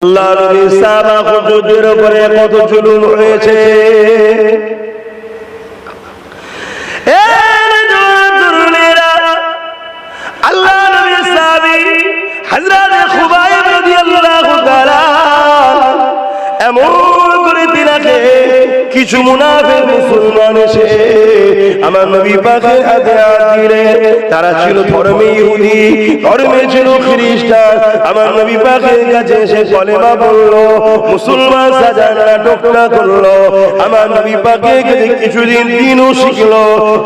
আল্লাহ নবী সাহাবা হুজুরদের উপরে কত জুলুম হয়েছে। আল্লাহ নবীর সাহাবী হযরত খুবাইব রাদিয়াল্লাহু তাআলা এমন করে দিনাকে কিছু মুনাফিক মুসলমান এসে আমার নবী পাকের হাতে হাত দিলে। তারা ছিল ধর্মে ইহুদি, ধর্মে ছিল খ্রিস্টান। আমার নবী পাকের কাছে এসে কলেমা বললো, মুসলমান সাজার নাটকটা করলো। আমার নবী পাকের কাছে কিছুদিন দিনও শিখলো।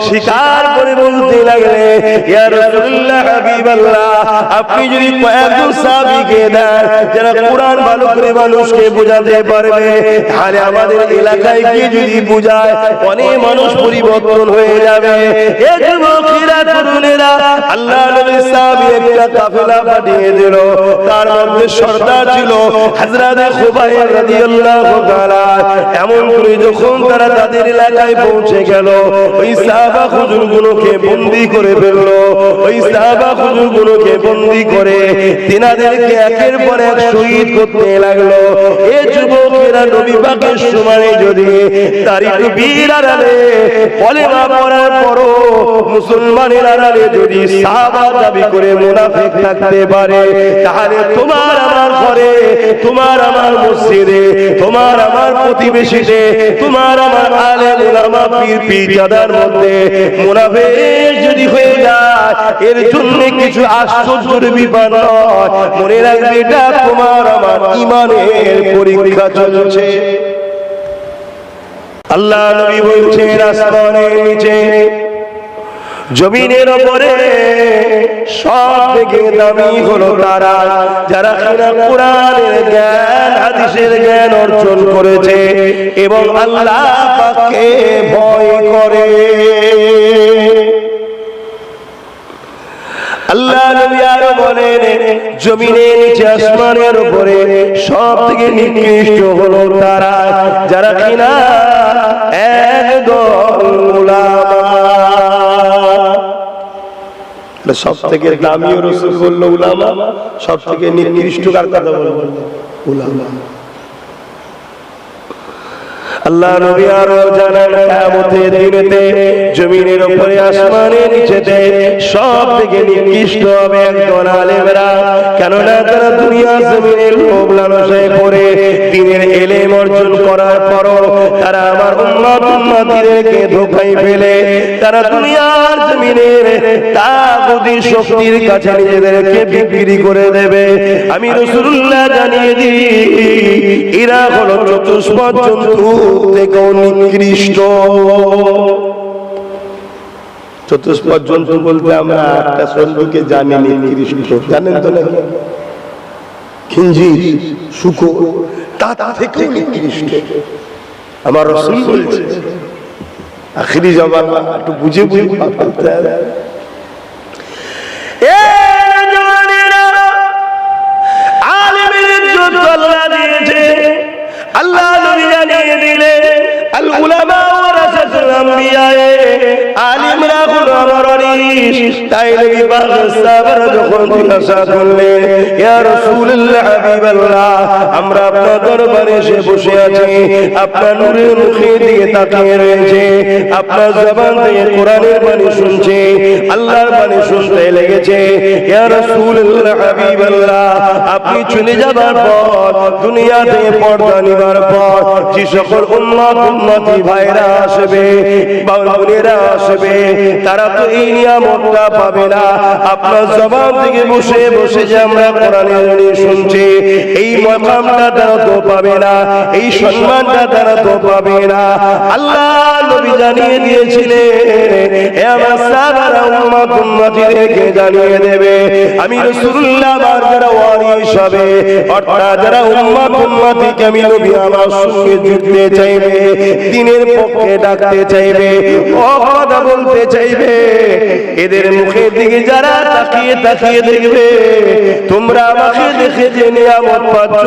শিকার করে বলতে লাগলে, ইয়া রাসূলুল্লাহ হাবিবাল্লাহ, আপনি যদি কয়েকজন সাহাবীকে দেন যারা কোরআন ভালো করে মানুষকে বোঝাতে পারবে, তাহলে আমাদের এলাকায় কি যদি বুঝায় অনেক মানুষ পরিবর্তন হয়ে যাবে। এই যুবকেরা তরুণেরা আল্লাহ নবীর সাহাবী একটা কাফেলা পাঠিয়ে দিল। তার মধ্যে সর্দার ছিল হযরত খুবাইব রাদিয়াল্লাহু তাআলা। এমন করে যখন তারা তাদের এলাকায় পৌঁছে গেল, ওই সাহাবা হুজুরগুলোকে বন্দী করে ফেললো। ওই সাহাবা হুজুরগুলোকে বন্দী করে তিনাদেরকে একের পর এক শহীদ করতে লাগলো। এই যুবকেরা নবী পাকের সময় যদি দাড়ি টুপির আড়ালে কলেমা পড়ার পরও মুসলমানের আড়ালে যদি সাহাবা দাবি করে মুনাফিক থাকতে পারে, তাহলে তোমার আমার ঘরে, তোমার আমার মসজিদে, তোমার আমার প্রতিবেশীতে, তোমার আমার আলেম উলামা পীর পীরজাদার মধ্যে মুনাফিক যদি হয়ে যায়, এর জন্য কিছু আশ্চর্যের বিপদ নয়। মনে রাখবে এটা তোমার আমার ঈমানের পরীক্ষা চলছে। আল্লাহ নবী বলছেন, আসমানের নিচে জমিনের উপরে সব থেকে দামি হলো তারা যারা কিনা কোরআনের জ্ঞান হাদিসের জ্ঞান অর্জন করেছে এবং আল্লাহ পাককে ভয় করে। আল্লাহ নবী আরো বলেন, জমিনের নিচে আসমানের উপরে সব থেকে নিকৃষ্ট হলো তারা যারা কিনা একদল উলামা। সব থেকে দামি রাসূল বলল উলামা, সব থেকে নিকৃষ্ট কার কথা বলল? উলামা। আল্লাহ নবী আরো জানান, কিয়ামতের দিনেতে জমিনের উপরে আসমানের নিচেতে সব থেকে নিকৃষ্ট হবে একদল আলেমরা। কেননা তারা দুনিয়া জমিনের লোভ লালসায় পড়ে দ্বীনের ইলম অর্জন করার পরও তারা আমার উম্মতদেরকে ধোঁকায় ফেলে তারা দুনিয়ার জমিনের তাগুতি শক্তির কাছে নিজেদেরকে বিক্রি করে দেবে। আমি রাসূলুল্লাহ জানিয়ে দিই, এরা হলো চতুষ্পদ জন্তু থেকেও নিকৃষ্ট। চতুষ্পদ জন্তু বলতে আমরা একটা জন্তুকে জানি নিকৃষ্ট, জানেন তো নাকি? খিঞ্জির, শূকর, তা থেকেও নিকৃষ্ট। আমার রাসূল বলছে, আখিরি জামানা একটু বুঝে বুঝে ভাবতে হবে। আলেমের ইজ্জত আল্লাহ দিয়েছে। আল্লাহ নবী জানিয়ে দিলেন, আল উলামা ওয়ারাসাতুল আম্বিয়া, আলেমরা হলো আমার ওয়ারিস। তাই নবী পাক সাহাবারা যখন জিজ্ঞাসা করলেন, ইয়া রাসূলুল্লাহ হাবিবাল্লাহ, আমরা আপনার দরবারে এসে বসে আছি, আপনার নূরের মুখের দিকে তাকিয়ে রয়েছে, আপনার জবান থেকে কোরআনের বাণী শুনছি, আল্লাহর বাণী শুনতে লেগেছে। ইয়া রাসূলুল্লাহ হাবিবাল্লাহ, আপনি চলে যাবার পর দুনিয়া থেকে পর্দা নিবার পর যে সকল উম্মতি ভাইরা আসবে বা বোনেরা আসবে, তারা তো এই নিয়ামতটা পাবে না। আপনার জবান থেকে বসে বসে যে আমরা কোরআনের বাণী শুনছি, এই মাকামটা তারা তো পাবে না, এই সম্মানটা তারা তো পাবে না। আল্লাহ নবী জানিয়ে দিয়েছিলেন, হে আমার সাহাবারা উম্মতিদেরকে জানিয়ে দেবে, আমি রাসূলুল্লাহ আমার যারা ওয়ারিস হবে, অর্থাৎ যারা উম্মতিকে আমি নবী আমার সঙ্গে যুক্তে চাইবে, দ্বীনের পক্ষে ডাকতে চাইবে, কথা বলতে চাইবে, এদের মুখের দিকে যারা তাকিয়ে তাকিয়ে দেখবে, তোমরা আমাকে দেখে যে নিয়ামত পাচ্ছ,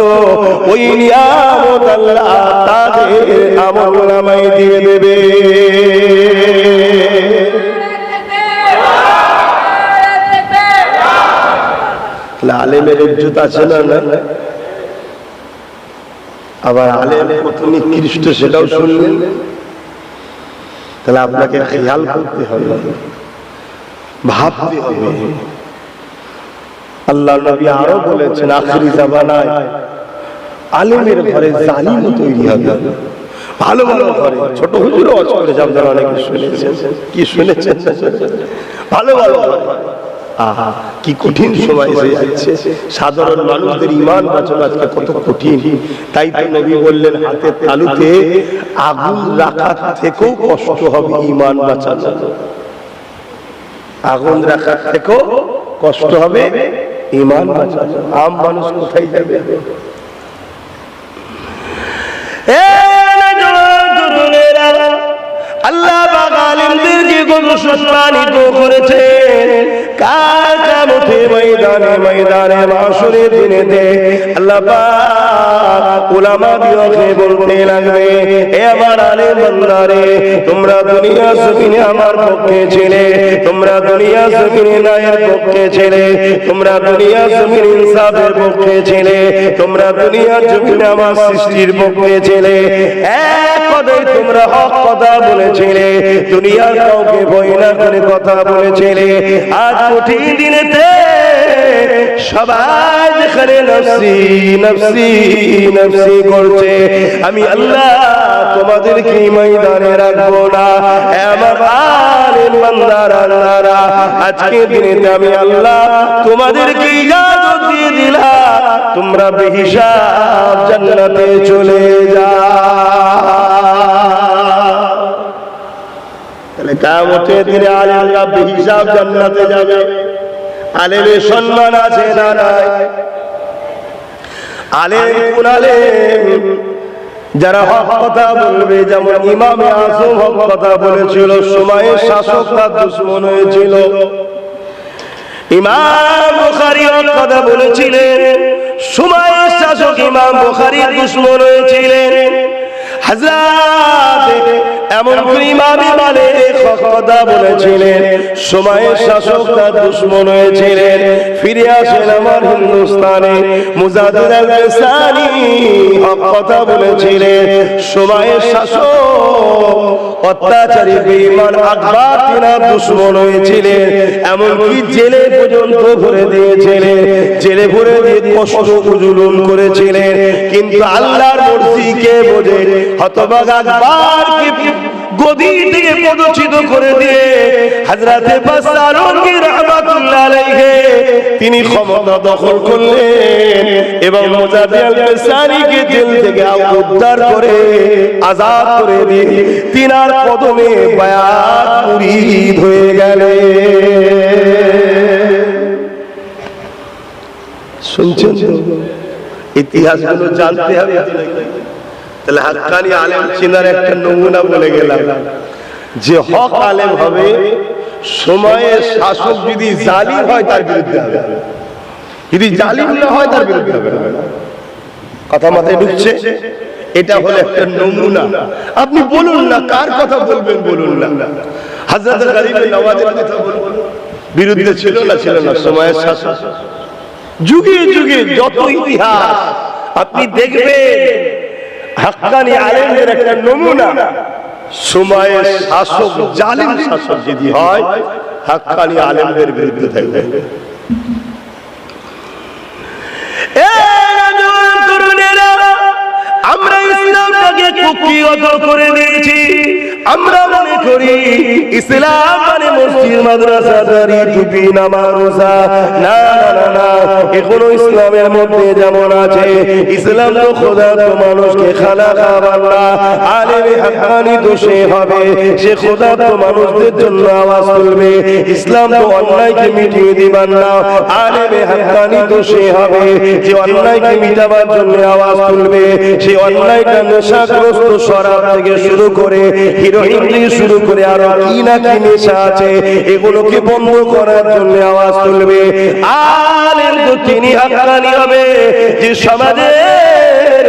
ওই নিয়ামত আল্লাহ তাদের আমলনামায় দিয়ে দেবে। আলেমের ইজ্জত আছে না? আবার আলেম কত নিকৃষ্ট সেটাও শুনলেন। তাহলে আপনাকে খেয়াল করতে হবে, ভাবতে হবে। আল্লাহ নবী আরো বলেছেন আখিরি জামানায় আলেমের ঘরে জালিম তৈরি হবে। ভালো ভালো ঘরে ছোট হুজুর ওয়াজ করে আপনারা অনেকে শুনেছেন, কি শুনেছেন? ভালো ভালো আহা কি কঠিন সময় এসে যাচ্ছে, সাধারণ মানুষদের ঈমান বাঁচানো আজকে কত কঠিন। তাই তো নবী বললেন হাতের তালুতে আগুন রাখা থেকেও কষ্ট হবে ঈমান বাঁচানো। আগুন রাখা থেকেও কষ্ট হবে ঈমান বাঁচানো। আম মানুষ কোথায় যাবে? আল্লাহ পাক আলেমদেরকে কত সম্মানিত করেছেন। কিয়ামতের ময়দানে ময়দানে মাশরের দিনেতে আল্লাহ পাক উলামাদেরকে বলতে লাগবে, হে আমার আলেম বান্দারে, তোমরা দুনিয়া জমিনে আমার পক্ষে ছিলে, তোমরা দুনিয়া জমিনে ন্যায়ের পক্ষে ছিলে, তোমরা দুনিয়া জমিনে ইনসাফের পক্ষে ছিলে, তোমরা দুনিয়া জমিনে আমার সৃষ্টির পক্ষে ছিলে, এক কথায় তোমরা হক কথা বলেছিলে, দুনিয়ার কাউকে ভয় না করে কথা বলেছিলে। আজ কঠিন দিনেতে সবাই যেখানে নফসি নফসি নফসি করছে, আমি আল্লাহ তোমাদেরকে ময়দানে রাখবো না। আমার আলেম বান্দারা আল্লাহরা, আজকে দিনেতে আমি আল্লাহ তোমাদেরকে ইজাজত দিয়ে দিলাম, তোমরা বেহিসাব জান্নাতে চলে যাও। তাহলে কিয়ামতের দিনে আলেমরা বেহিসাব জান্নাতে যাবে। আলেমের সম্মান আছে না নাই? আলেম কোন আলেম? যারা হক কথা বলবে, যেমন ইমামে আযম হক কথা বলেছিল, সময়ের শাসক তার দুশমন হয়েছিল। ইমাম বুখারী হক কথা বলেছিলেন, সময়ের শাসক ইমাম বুখারীর দুশমন হয়েছিলেন। হযরত এমন ইমাম মালিক হক কথা বলেছিলেন, সময়ের শাসক তার দুশমন হয়েছিলেন। ফিরে আসেন আমার হিন্দুস্তানে, মুজাদ্দিদ আল-ইসানি হক কথা বলেছিলেন, সময়ের শাসক অত্যাচারী বেঈমান আকবর তিনার দুশমন হয়েছিলেন। এমনকি জেলে পর্যন্ত ভরে দিয়েছিলেন, জেলে ভরে দিয়ে কষ্ট জুলুম করেছিলেন। কিন্তু আল্লাহর মর্জিকে বোঝে হতভাগা আকবরকে গদি থেকে পদচ্যুত করে দিয়ে হযরতে বাশারুকি রাহমাতুল্লাহ আলাইহি তিনি ক্ষমতা দখল করলেন এবং মুজাদ্দিদ আল-ইসানিকে জেল থেকে উদ্ধার করে আজাদ করে দিয়ে তিনার কদমে বায়াত মুরিদ হয়ে গেলেন। শুনছেন তো? ইতিহাসগুলো জানতে হবে। তাহলে হাক্কানি আলেম চিনার একটা নমুনা বলে গেলাম, যে হক আলেম হবে, সময়ের শাসক যদি জালিম হয় তার বিরুদ্ধে হবে, যদি জালিম না হয় তার বিরুদ্ধে হবে। কথা মাথায় ঢুকছে? এটা হলো একটা নমুনা। আপনি বলুন না কার কথা বলবেন, বলুন না। হযরত গরিব নওয়াজের কথা বলুন, বিরুদ্ধে ছিল না ছিল না সময়ের শাসক? যুগে যুগে যত ইতিহাস আপনি দেখবেন, হাক্কানি আলেমদের একটা নমুনা, সময়ের শাসক জালিম শাসক যদি হয়, হাক্কানি আলেমদের বিরুদ্ধে থাকবে। আমরা ইসলামটাকে কুক্ষিগত করে দিয়েছি। আমরা মনে করি ইসলাম মানে মসজিদ মাদ্রাসা দাড়ি টুপি নামাজ রোজা। না না না, এখনো ইসলামের মধ্যে যেমন আছে, ইসলাম তো খোদা তো মানুষকে খালাকা বান্দা। আলেমে হাক্কানি তো সে হবে, সে খোদা তো মানুষদের জন্য আওয়াজ তুলবে। ইসলাম তো অন্যায়কে মিটিয়ে দিবার না, আলেমে হাক্কানি তো সে হবে যে অন্যায়কে মিটাবার জন্য আওয়াজ তুলবে। সে অন্যায়টা নেশাগ্রস্ত শরাব থেকে শুরু করে হিরোইন থেকে শুরু করে আরো কি না কি নেশা আছে, এগুলোকে বন্ধ করার জন্য আওয়াজ তুলবে। আলেম তো তিনি হাক্কানি হবে যে সমাজের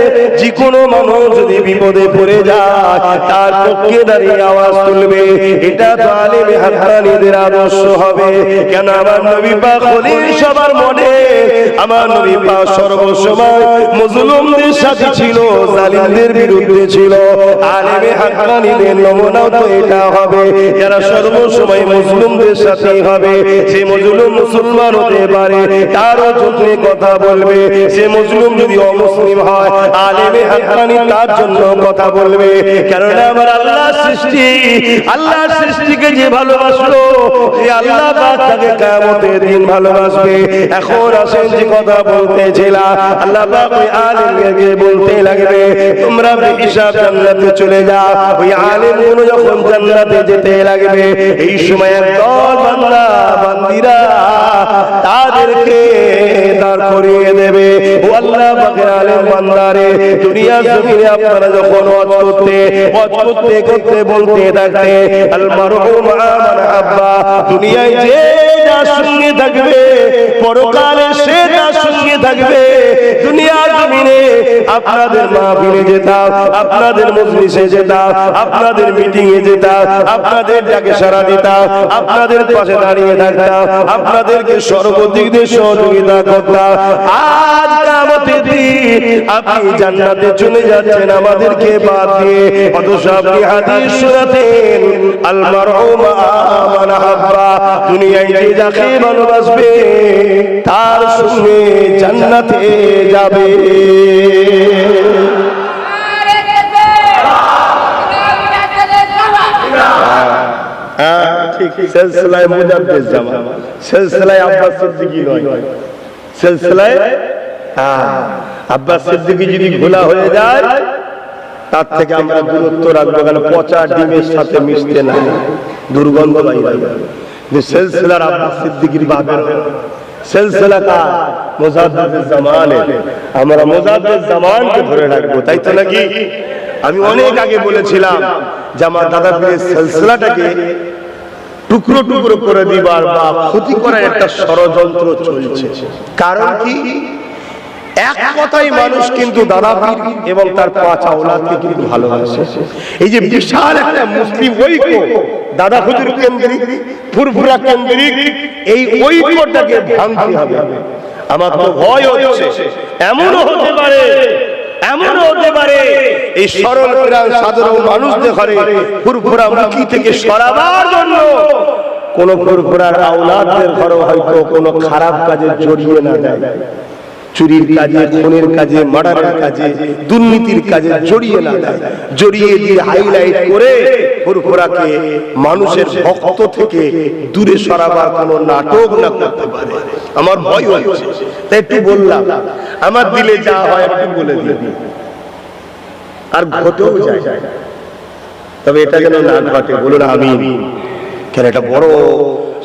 যে কোনো মানুষ যদি বিপদে পড়ে যায় তার পক্ষে দাঁড়িয়ে আওয়াজ তুলবে। এটা তো আলেমে হাক্কানীদের আদর্শ হবে। কেন আমার নবী পাক খলিল সবার মনে, আমার নবী পাক সর্বসময় মজলুমদের সাথে ছিল, জালিমদের বিরুদ্ধে ছিল। আলেমে হাক্কানীদের নমুনাও তো এটা হবে, যারা সর্বসময় মজলুমদের সাথে হবে। সে মজলুম মুসলমান হতে পারে, তারও চোখে কথা বলবে। সে মজলুম যদি অমুসলিম হয়, আলেমে হাক্কানী তার জন্য কথা বলবে। কেননা আমার আল্লাহ সৃষ্টি, আল্লাহ সৃষ্টিকে যে ভালোবাসলো, এই আল্লাহ পাক তাকে কিয়ামতের দিন ভালোবাসবে। এখন আসেন যে কথা বলতেছিলাম, আল্লাহ পাক ওই আলেমকে বলতে লাগবে, তোমরা বেহিসাব জান্নাতে চলে যাও। ওই আলেমগুলো যখন জান্নাতে যেতে লাগবে, এই সময় একদল বান্দা বান্দিরা তাদেরকে দাঁড় করিয়ে দেবে। ও আল্লাহ পাকের আলেম বান্দারে, দুনিয়ার জমিনে আপনারা যখন ওয়াজ করতে বলতে থাকতে, আল মারহু মা মান হাব্বা, দুনিয়ায় যে যার সঙ্গে থাকবে পরকালে সে তার সঙ্গে থাকবে। দুনিয়ার জমিনে আপনাদের মাহফিলে যেতাম, আপনাদের মজলিসে যেতাম, আপনাদের মিটিং এ যেতাম, আপনাদের ডাকে সাড়া দিতাম, আপনাদের পাশে দাঁড়িয়ে থাকতাম, আপনাদেরকে সর্বদিক দিয়ে সহযোগিতা করতাম। আজ কিয়ামতের দিন আপনি জান্নাতে চলে যাচ্ছেন আমাদেরকে বাদ দিয়ে, অথচ আপনি হাদিস শোনাতেন আল মারহু মা মান হাব্বা, দুনিয়ায় যে যাকে ভালোবাসবে তার সঙ্গে জান্নাতে যাবে। ঠিক সিলসিলায়ে মুজাদ্দিদ জামান, সিলসিলায়ে আব্বাস সিদ্দিকী নয়, সিলসিলায়ে আব্বাস সিদ্দিকী যদি খোলা হয়ে যায় তার থেকে আমরা দূরত্ব রাখবো। কেন পচা ডিমের সাথে মিশতে না, দুর্গন্ধ বাইরে। সিলসিলার আব্বাস সিদ্দিকীর বাবের সিলসিলা কা মুজাদ্দিদ জামানের, আমরা মুজাদ্দিদ জামানকে ধরে রাখবো, তাই তো নাকি? আমি অনেক আগে বলেছিলাম যে আমার দাদা পীরের সিলসিলাটাকে টুকরো টুকরো করে দিবার বা ক্ষতি করার একটা ষড়যন্ত্র চলছে। কারণ কি? এক কথাই মানুষ কিন্তু দাদা পীর এবং তার পাঁচ আওলাদকে কিন্তু ভালোবাসে। এই যে বিশাল একটা মুসলিম ঐক্য, দাদা হুজুর কেন্দ্রিক, ফুরফুরা কেন্দ্রিক, এই ঐক্যটাকে ভাঙতে হবে। আমার তো ভয় হচ্ছে এমনও হতে পারে এই সরল প্রাণ সাধারণ মানুষদের ঘরে ফুরফুরা মুখী থেকে সরাবার জন্য কোন ফুরফুরার আওলাদদের ঘরে হয়তো কোনো খারাপ কাজে জড়িয়ে না যায়, চুরির কাজে, খুনের কাজে, মার্ডারের কাজে, দুর্নীতির কাজে জড়িয়ে না যায়, জড়িয়ে দিয়ে হাইলাইট করে ফুরফুরাকে মানুষের ভক্ত থেকে দূরে সরাবার কোনো নাটক না করতে পারে। আমার ভয় হচ্ছে, তাই একটু বললাম, আমার দিলে যা হয় একটু বলে দিই, আর ঘটেও যায়, তবে এটা যেন না ঘটে। বলুন আমিন। কেন এটা বড়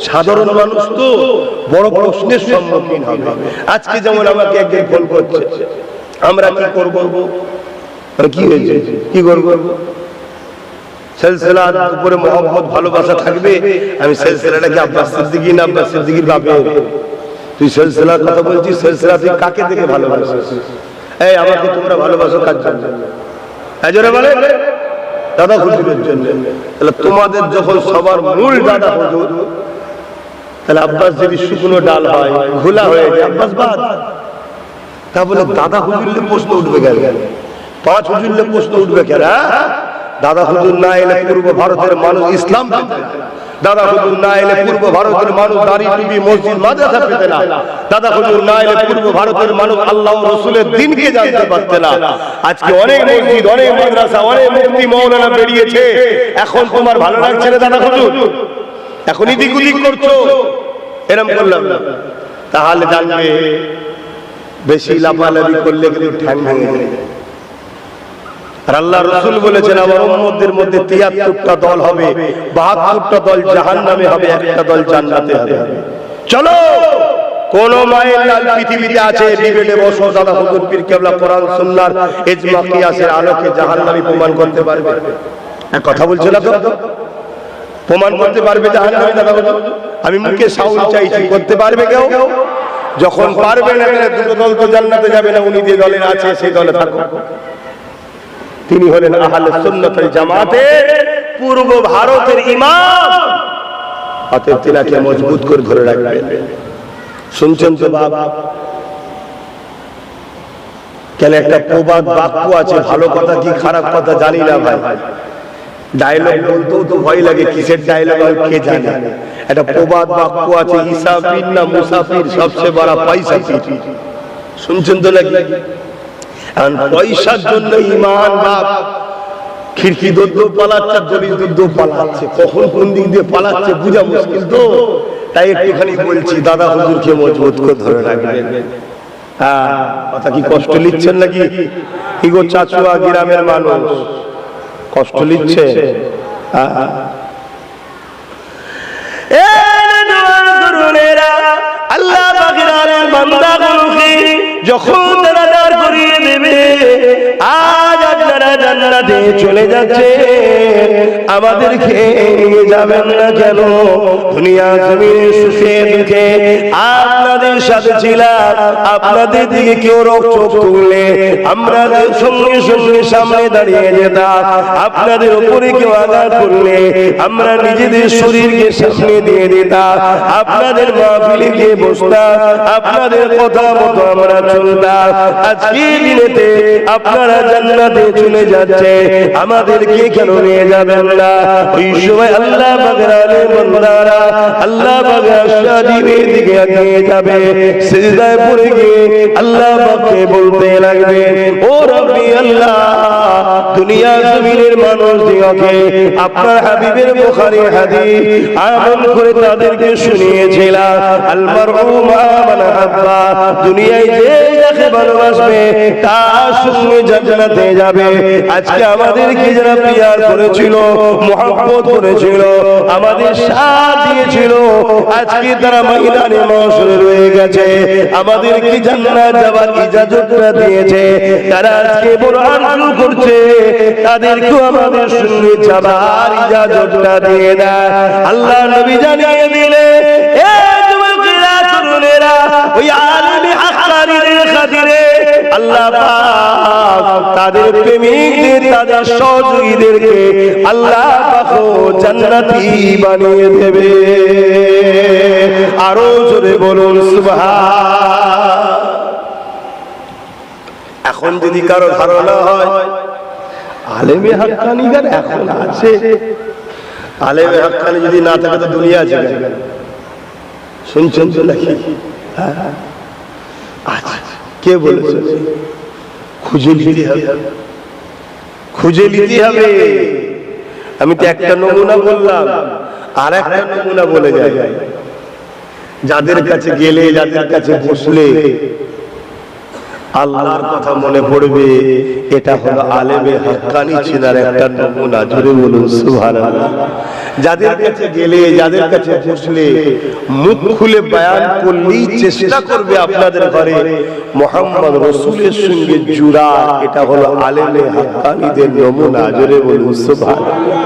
সাধারণ মানুষ তো বড় প্রশ্নের সম্মুখীন হবে। আজকে যেমন আমাকে একজন ফোন করছে, আমরা কি করব, কি হয়েছে, কি করব? সিলসিলার উপরে মহব্বত ভালোবাসা থাকবে। আমি সিলসিলাটাকে আব্বাস সিদ্দিকী না আব্বাস সিদ্দিকীর বাপে? তুই সিলসিলার কথা বলছিস, সিলসিলা তুই কাকে দেখে ভালোবাসিস? এই আমাকে তোমরা ভালোবাসো কার জন্য? জোরে বলে দাদা হুজুরের জন্য। তাহলে তোমাদের যখন সবার মূল দাদা হুজুর, তাহলে আব্বাস যদি শুকনো ডাল হয়, ঘোলা হয়ে যায়, আব্বাস বাদ। তা বলে দাদা হুজুরলে প্রশ্ন উঠবে কেন? পাঁচ হুজুরলে প্রশ্ন উঠবে কেন? দাদা হুজুর না এলে পূর্ব ভারতের মানুষ ইসলাম পেতে না। দাদা হুজুর না এলে পূর্ব ভারতের মানুষ দাড়ি টুপি মসজিদ মাদ্রাসা পেতে না। দাদা হুজুর না এলে পূর্ব ভারতের মানুষ আল্লাহ ও রাসূলের দ্বীনকে জানতে পারতে না। আজকে অনেক মসজিদ, অনেক মাদ্রাসা, অনেক মুফতি মাওলানা বেরিয়েছে। এখন তোমার ভালো লাগছে না দাদা হুজুর? এখন এদিক ওদিক করছো, এরকম করলাম না, তাহলে জানবে বেশি লাফালাফি করলে কিন্তু ঠ্যাং ভেঙে যাবে। আর আল্লাহ রাসূল বলেছেন আমার উম্মতদের মধ্যে ৭৩টা দল হবে, ৭২টা দল জাহান্নামে হবে, একটা দল জান্নাতে হবে। চলো, কোন মায়ের লাল পৃথিবীতে আছে, ডিবেটে বসো, দাদা হুজুর পীর কেবলা কোরআন সুন্নাহর ইজমা কিয়াসের আলোকে জাহান্নামী প্রমাণ করতে পারবে? কথা বলছো না তো? প্রমাণ করতে পারবে জাহান্নামী দাদা হুজুর? আমি মুখে সাউল চাইছি, করতে পারবে কেউ? যখন পারবে না, দুটো দল তো জান্নাতে যাবে না, উনি যে দলের আছে সেই দলে থাকো। তিনি হলেন আহলে সুন্নাত ওয়াল জামাতের পূর্ব ভারতের ইমাম। অতএব তিনাকে মজবুত করে ধরে রাখবেন। শুনছেন তো বাবা? কেন একটা প্রবাদ বাক্য আছে, ভালো কথা কি খারাপ কথা জানি না ভাই, ডায়লগ বলতেও তো ভয় লাগে, কিসের ডায়লগ আর কে জানে। একটা প্রবাদ বাক্য আছে, ইসাফির না মুসাফির সবচেয়ে বড় পয়সা পীর। শুনছেন তো নাকি? কারণ পয়সার জন্য ইমান বাপ খিড়কি দৌড় পালাচ্ছে, দড়ির দৌড় পালাচ্ছে, কখন কোন দিক দিয়ে পালাচ্ছে বোঝা মুশকিল। তো তাই একটুখানি বলছি, দাদা হুজুরকে মজবুত করে ধরে রাখবেন। হ্যাঁ, কথা কি কষ্ট নিচ্ছেন নাকি? কি গো চাচুয়া, গ্রামের মানুষ কষ্ট নিচ্ছে? আল্লাহ পাকের আলেম বান্দাগুলোকে যখন তারা দাঁড় করিয়ে দেবে, আজ আপনারা জান্নাতে চলে যাচ্ছে, আমাদেরকে নিয়ে যাবেন না কেন? দুনিয়া জমিনে সুখে দুঃখে আপনাদের সাথে ছিলাম, আপনাদের দিকে কেউ চোখ তুললে আমরা সঙ্গে সঙ্গে সামনে দাঁড়িয়ে যেতাম, আপনাদের উপরে কেউ আঘাত করলে আমরা নিজেদের শরীরকে সামনে দিয়ে দিতাম, আপনাদের মাহফিলে গিয়ে বসতাম, আপনাদের কথা মতো আমরা চলতাম। আজকে দিনেতে আপনারা জান্নাতে চলে যাচ্ছে, আমাদেরকে কেন নিয়ে যাবেন না? ওই সময় আল্লাহ পাকের আলেম বান্দারা আল্লাহ পাকের আশাদিনের দিকে এগিয়ে যাবে, সিজদায় পড়ে গিয়ে আল্লাহ পাককে বলতে লাগবে, ও রব্বি আল্লাহ, দুনিয়া জমিনের মানুষ দিগকে আপনার হাবিবের বুখারী হাদিস আমল করে তাদেরকে শুনিয়েছিলাম, আল মারউ মা মান হাব্বা, দুনিয়ায় যে যাকে ভালোবাসবে তার সঙ্গে জান্নাতে যাবে। আজকে আমাদেরকে যারা প্রিয়ার করেছিল, মুহাব্বত করেছিল, আমাদের সাথ দিয়েছিল, আজকে তারা ময়দানে মাশরে রয়ে গেছে, আমাদেরকে জান্নাত যাওয়ার ইজাজতটা দিয়েছে, তারা আজকে বড় আনন্দ করছে, তাদেরকেও আমাদের সঙ্গে যাবার ইজাজতটা দিয়ে দেয়। আল্লাহ নবী জানিয়ে দিলে, এ যুবকেরা তরুণেরা, ওই আলেমে হাক্কানিদের খাতিরে আল্লাহ পাক তাদের প্রেমিকদের, তাদের সহযোগীদেরকে আল্লাহ পাক জান্নাতি বানিয়ে দেবে। আরো জোরে বলুন সুবহান। এখন যদি কারো ধারণা হয় আলেমে হাক্কানিগার এখন আছে, আলেমে হাক্কানি যদি না থাকে তো দুনিয়া আছে। শুনছেন তো নাকি? আচ্ছা, কে বলেছে? খুঁজে নিতে হবে, খুঁজে নিতে হবে। আমি তো একটা নমুনা বললাম, আর একটা নমুনা বলে যাই, যাদের কাছে গেলে, যাদের কাছে বসলে আল্লাহর কথা মনে পড়বে, এটা হলো আলেমে হাক্কানি চেনার একটা নমুনা। জোরে বলুন সুবহানাল্লাহ। যাদের কাছে গেলে, যাদের কাছে বসলে মুখ খুলে বয়ান করলেই চেষ্টা করবে আপনাদের ঘরে মুহাম্মদ রাসূলের সঙ্গে জুড়া, এটা হলো আলেমে হাক্কানিদের নমুনা। জোরে বলুন সুবহানাল্লাহ।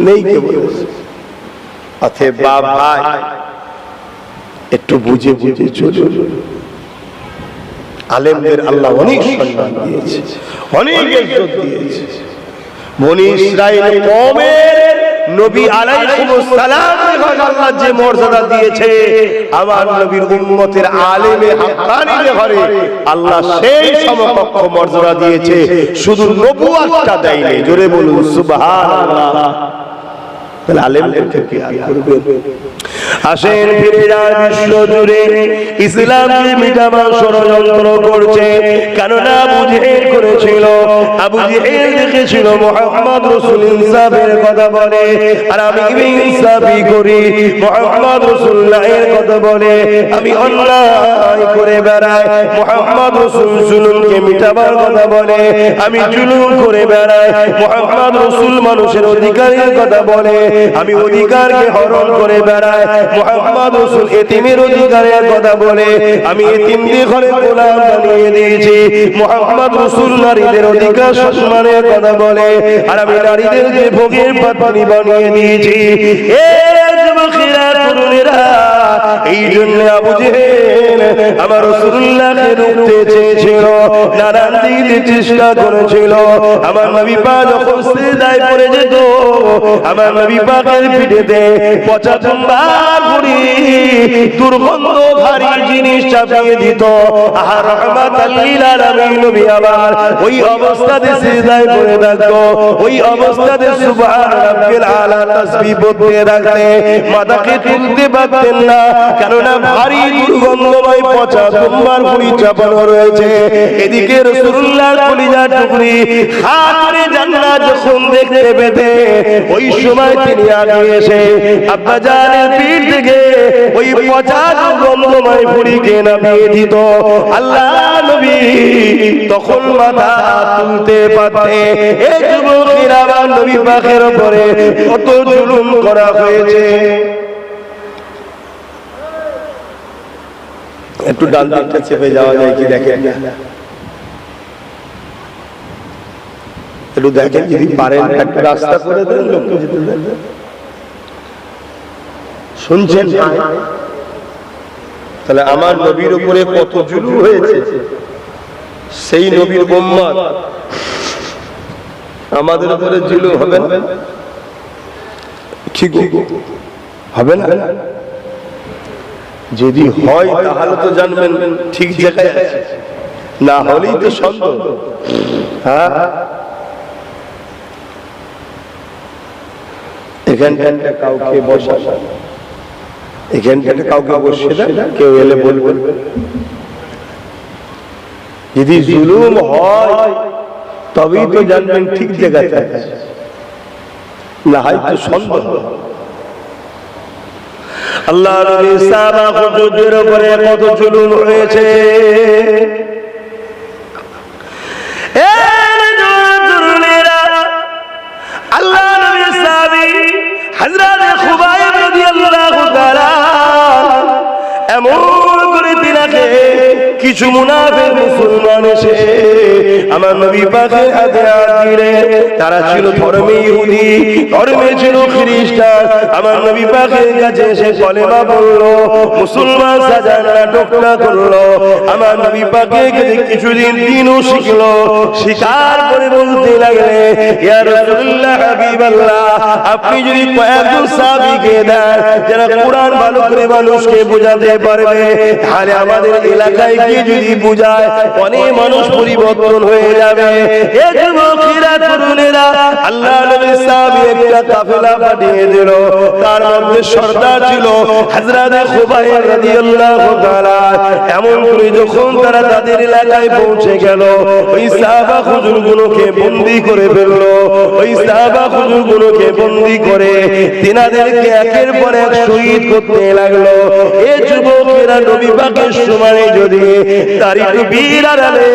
নেই কে বলেছে? অতএব বাপ ভাই একটু বুঝে বুঝে চলুন। আলেমদের আল্লাহ অনেক সম্মান দিয়েছে, অনেক ইজ্জত দিয়েছে। বনি ইসরাইল কওমের নবী আলাইহিস সালাম আল্লাহ যে মর্যাদা দিয়েছে, আমার নবীর উম্মতের আলেমে হাক্কানিদের ঘরে আল্লাহ সেই সমকক্ষ মর্যাদা দিয়েছে, শুধু নবুয়তটা দেয়নি। জোরে বলুন সুবহানাল্লাহ। আসেন ফিরে যান বিশ্ব জুড়ে ইসলামকে মিটাবার ষড়যন্ত্র করছে, কেননা আবু জেহেল করেছিল। আবু জেহেল দেখেছিল মুহাম্মদ রাসূল ইনসাফের কথা বলে, আর আমি ইনসাফি করি। মুহাম্মদ রাসূলুল্লাহের কথা বলে আমি অন্যায় করে বেড়াই। মুহাম্মদ রাসূল জুলুমকে মিটাবার কথা বলে আমি জুলুম করে বেড়াই। মুহাম্মদ রাসূল মানুষের অধিকারের কথা বলে আমি অধিকারকে হরণ করে বেড়াই। মুহাম্মদ রাসূল এতিমের অধিকারের কথা বলে আমি এতিমদের ঘরে গোলাম বানিয়ে দিয়েছি। মুহাম্মদ রাসূল নারীদের অধিকার সম্মানের কথা বলে আর আমি নারীদেরকে ভোগের পাত্রী বানিয়ে দিয়েছি। এ যুবকেরা তরুণেরা, এই জন্য আবু জেহেল আমার রাসূলুল্লাহকে রুখতে চেয়েছিল, নানান দিকে চেষ্টা করেছিল। আমার নবী পাক যখন সিজদায় পড়ে যেত, আমার নবী পাকের পিঠেতে পচা দুম্বার ভুঁড়ি দুর্গন্ধ ভারী জিনিস চাপিয়ে দিত। আর রাহমাতাল লিল আলামিন নবী আমার ওই অবস্থাতে সিজদায় পড়ে থাকতো, ওই অবস্থাতে সুবহান রাব্বিল আলা তাসবিহ পড়তে থাকতে মাথাকে তুলতে পারতেন না, কেননা ভারী দুর্গন্ধময় পচা দুম্বার ভুঁড়ি চাপানো রয়েছে। এদিকে রাসূলুল্লাহর কলিজার টুকরি খাতরে জান্নাত যখন দেখতে পেতে, ওই সময় তিনি আগে এসে আব্বা জানের পিঠ থেকে ওই পচা দুর্গন্ধময় ভুঁড়িকে নামিয়ে দিত। আল্লাহ নবী তখন মাথা তুলতে পারতে। এই যুবকেরা নবী পাকের উপরে কত জুলুম করা হয়েছে। একটু ডান দিকটা চেপে যাওয়া যায় কি দেখেন, একটু দেখেন যদি পারেন একটা রাস্তা করে দেন, লোককে যেতে দেন। শুনছেন তাহলে আমার নবীর উপরে কত জুলুম হয়েছে। সেই নবীর উম্মত আমাদের উপরে জুলুম হবে না? ঠিক হবে না? যদি হয় তাহলে তো জানবেন ঠিক জায়গায় আছে, না হলেই তো সন্দেহ। হ্যাঁ, এখানটা কাউকে বসা, এখানটা কাউকে বসে দেন, কেউ এলে বলবেন। যদি জুলুম হয় তবেই তো জানবেন ঠিক জায়গায় আছে, না হয় তো সন্দেহ। আল্লাহ নবী সাহাবা হুজুরদের উপরে কত জুলুম হয়েছে। আল্লাহ নবীর সাহাবী হযরত খুবাইব রাদিয়াল্লাহু তাআলা এমন করে দিনাকে কিছু মুনাফিক মুসলমান এসে আমার নবী পাকের হাতে হাত দিলে। তারা ছিল ধর্মে ইহুদি, ধর্মে ছিল খ্রিস্টান। আমার নবী পাকের কাছে এসে কলেমা বললো, মুসলমান সাজার নাটকটা করলো। আমার নবী পাকের কাছে কিছুদিন দিনও শিখলো, শিকার করে বলতে লাগলে, ইয়া রাসূলুল্লাহ হাবিবাল্লাহ, আপনি যদি কয়েকজন সাহাবীকে দেন যারা কোরআন ভালো করে মানুষকে বোঝাতে পারবে, তাহলে আমাদের এলাকায় গিয়ে যদি বুঝায় অনেক মানুষ পরিবর্তন হয়ে যাবে। এই যুবকেরা তরুণেরা আল্লাহ নবীর সাহাবী একটা কাফেলা পাঠিয়ে দিল। তার মধ্যে সর্দার ছিল হযরত খুবাইব রাদিয়াল্লাহু তাআলা। এমন করে যখন তারা তাদের এলাকায় পৌঁছে গেল, ওই সাহাবা হুজুরগুলোকে বন্দী করে ফেললো। ওই সাহাবা হুজুরগুলোকে বন্দী করে তিনাদেরকে একের পর এক শহীদ করতে লাগলো। এই যুবকেরা নবী পাকের সময় যদি দাড়ি টুপির আড়ালে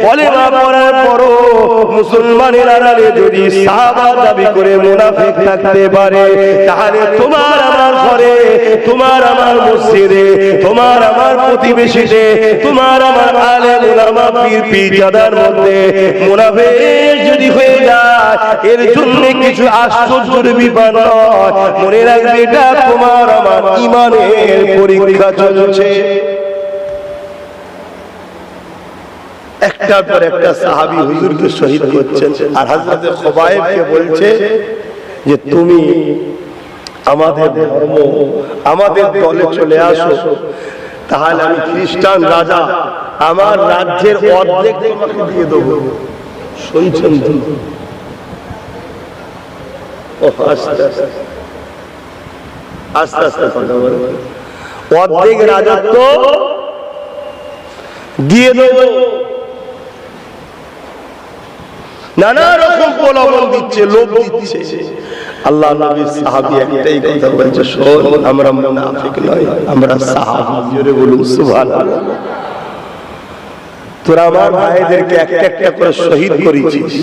কলেমা পড়ার পরও মুসলমানের আড়ালে যদি সাহাবা দাবি করে মুনাফিক থাকতে পারে, তাহলে তোমার আমার ঘরে, তোমার আমার মসজিদে, তোমার আমার প্রতিবেশীতে, তোমার আমার আলেম উলামা পীর পীরজাদার মধ্যে মুনাফিক যদি হয়ে যায়, এর জন্য কিছু আশ্চর্যের ব্যাপার নয়। মনে রাখবে এটা তোমার আমার ঈমানের পরীক্ষা চলছে। একটার পর একটা সাহাবী হুজুরকে শহীদ করছেন, আর হযরত খুবাইবকে বলছে যে তুমি আমাদের ধর্ম, আমাদের দলে চলে আসো, তাহলে আমি খ্রিস্টান রাজা আমার রাজ্যের অর্ধেক তোমাকে দিয়ে দেবো। শুনছেন তো? আস্তে আস্তে কথা বলো। অর্ধেক রাজত্ব দিয়ে দেবো। নানা রকম প্রলোভন দিচ্ছে, লোভ দিচ্ছে। আল্লাহ নবীর সাহাবী একটাই কথা বলছে, শোন, আমরা মুনাফিক নই, আমরা সাহাবী। জোরে বলুন সুবহানাল্লাহ। তোরা আমার ভাইদেরকে একটা একটা করে শহীদ করেছিস,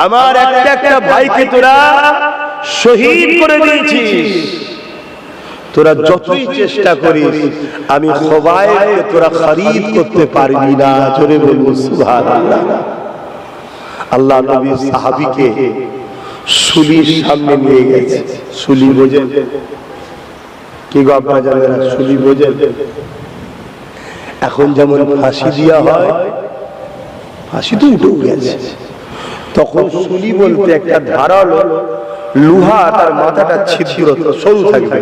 আমার একটা একটা ভাইকে তোরা শহীদ করে দিয়েছিস। তোরা যতই চেষ্টা করিস, আমি খুবাইবকে তোরা খরিদ করতে পারবি না। জোরে বলুন সুবহানাল্লাহ। আল্লাহ নবী সাহাবীকে সুলির সামনে নিয়ে গেছে। সুলি বোঝেন কি গো আপনারা জানেন? সুলি বোঝেন? এখন যেমন ফাঁসি দেওয়া হয়, ফাঁসি তো উঠেও গেছে, তখন সুলি বলতে একটা ধারালো লোহা, তার মাথাটা ছিদ্র সরু থাকবে,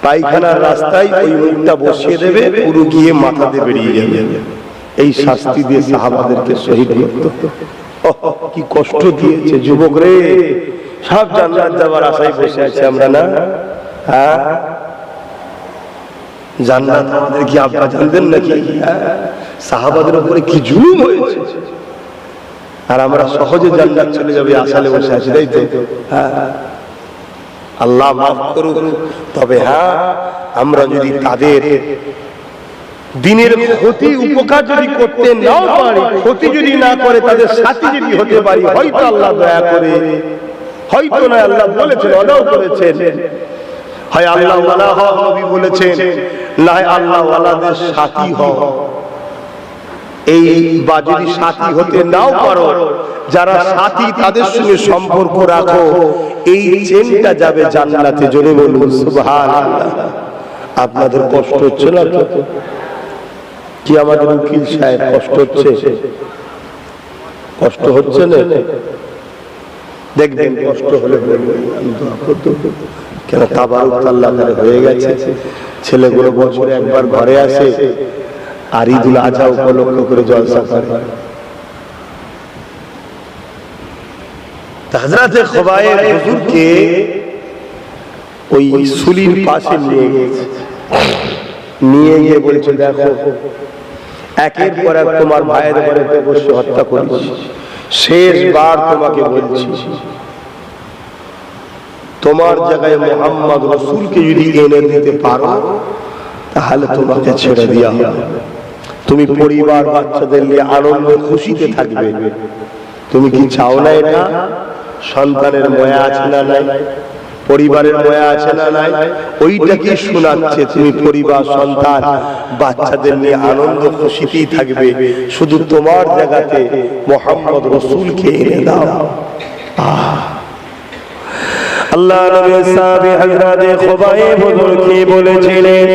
পায়খানার রাস্তায় ওই মুখটা বসিয়ে দেবে, পুরো গিয়ে মাথাতে বেরিয়ে যাবে। এই শাস্তি দিয়ে সাহাবাদেরকে শহীদ করত। কি কষ্ট দিয়েছে যুবক রে, সব জান্নাত যাবার আশায় বসে আছে আমরা না? হ্যাঁ, জান্নাত আমাদের কি আপনারা জানতেন নাকি? সাহাবাদের উপরে কি জুলুম হয়েছে, আর আমরা সহজে জান্নাত চলে যাবে আশালে বসে আছি, তাই তো? হ্যাঁ, আল্লাহ মাফ করুক। তবে হ্যাঁ, আমরা যদি তাদের দিনের ক্ষতি উপকার যদি করতে নাও পারি, ক্ষতি যদি না করে তাদের সাথী যদি হতে পারি, হয়তো আল্লাহ দয়া করে, হয়তো না আল্লাহ বলেছেন, অদাও করেছেন, হয় আল্লাহ ওয়ালা হও, নবী বলেছেন, না আল্লাহ ওয়ালাদের সাথী হও। এই বা যদি সাথী হতে নাও পারো, যারা সাথী তাদের সঙ্গে সম্পর্ক রাখো, এই চেনটা যাবে জান্নাতে। জোরে বলুন সুবহানাল্লাহ। আপনাদের কষ্ট হচ্ছে না তো? কি আমাদের উকিল সাহেব কষ্ট হচ্ছে? কষ্ট হচ্ছে না? দেখবেন কষ্ট হলে বলবেন কেন, তাবারুক আল্লাহ হয়ে গেছে। ছেলেগুলো বছরে একবার ঘরে আসে, আর ঈদুল আজহা উপলক্ষ করে জলসা করে। হযরতে খুবাইব হুজুরকে ওই সুলির পাশে নিয়ে গেছে, নিয়ে গিয়ে বলছে, দেখো একের পর এক তোমার ভাইয়ের ঘরে বসে হত্যা করেছি, শেষবার তোমাকে বলছি, তোমার জায়গায় মুহাম্মদ রাসূলকে যদি এনে দিতে পারো তাহলে তোমাকে ছেড়ে দেওয়া হবে। তুমি পরিবার বাচ্চাদের নিয়ে আনন্দ খুশিতে থাকবে। তুমি কি চাও না এটা? সন্তানের মায়া আছে না নাই? পরিবারের মায়া আছে না নাই? ওইটা কি শোনাচ্ছে, তুমি পরিবার সন্তান বাচ্চাদের নিয়ে আনন্দ খুশিতেই থাকবে, শুধু তোমার জায়গাতে মুহাম্মদ রাসূলকে এনে দাও। আল্লাহ নবী সাহাবী হযরতে খুবাইব হুজুরকে বলেছিলেন,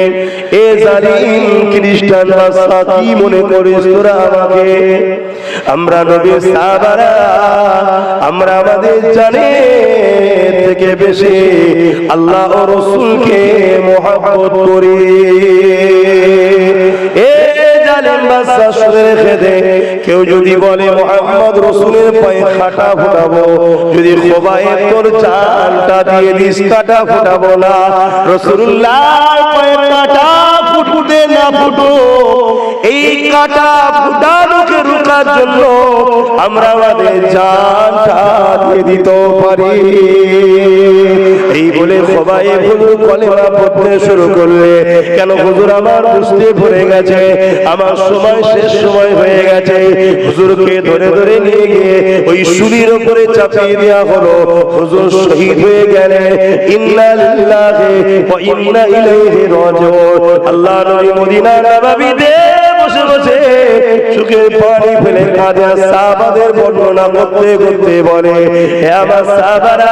এ জালিম খ্রিস্টান বাদশা, কি মনে করিস তোরা আমাকে? আমরা নবী সাহাবারা, আমরা আমাদের জানের থেকে বেশি আল্লাহ ও রাসূলকে মহব্বত করি। এ জালিম বাদশা, শুনে রেখে দে, কেউ যদি বলে মুহাম্মদ রাসূলের পায়ে কাঁটা ফোটাবো, যদি খুবাইব তোর জানটা দিয়ে দিস, কাঁটা ফোটাবো না। রাসূলুল্লাহর পায়ে কাঁটা ফুটতে না ফুটো, এই কাঁটা ফুটানোকে রোকার জন্য আমরা আমাদের জানটা দিয়ে দিতে পারি। এই বলে খুবাইব হুজুর কলেমা পড়তে শুরু করলে, কেন হুজুর আমার বুঝতে ভরে গেছে, আমার সময় শেষ সময় হয়ে গেছে। হুজুরকে ধরে ধরে নিয়ে গিয়ে ওই সুলির উপরে চাপিয়ে দেওয়া হলো। হুজুর শহীদ হয়ে গেলেন। ইন্না লিল্লাহি ওয়া ইন্না ইলাইহি রাজিউন। আল্লাহ নবী মদিনা নববীতে বসে বসে চোখের পানি ফেলে কাঁদে। সাহাবাদের বর্ণনা করতে করতে বলে, হে আমার সাহাবারা,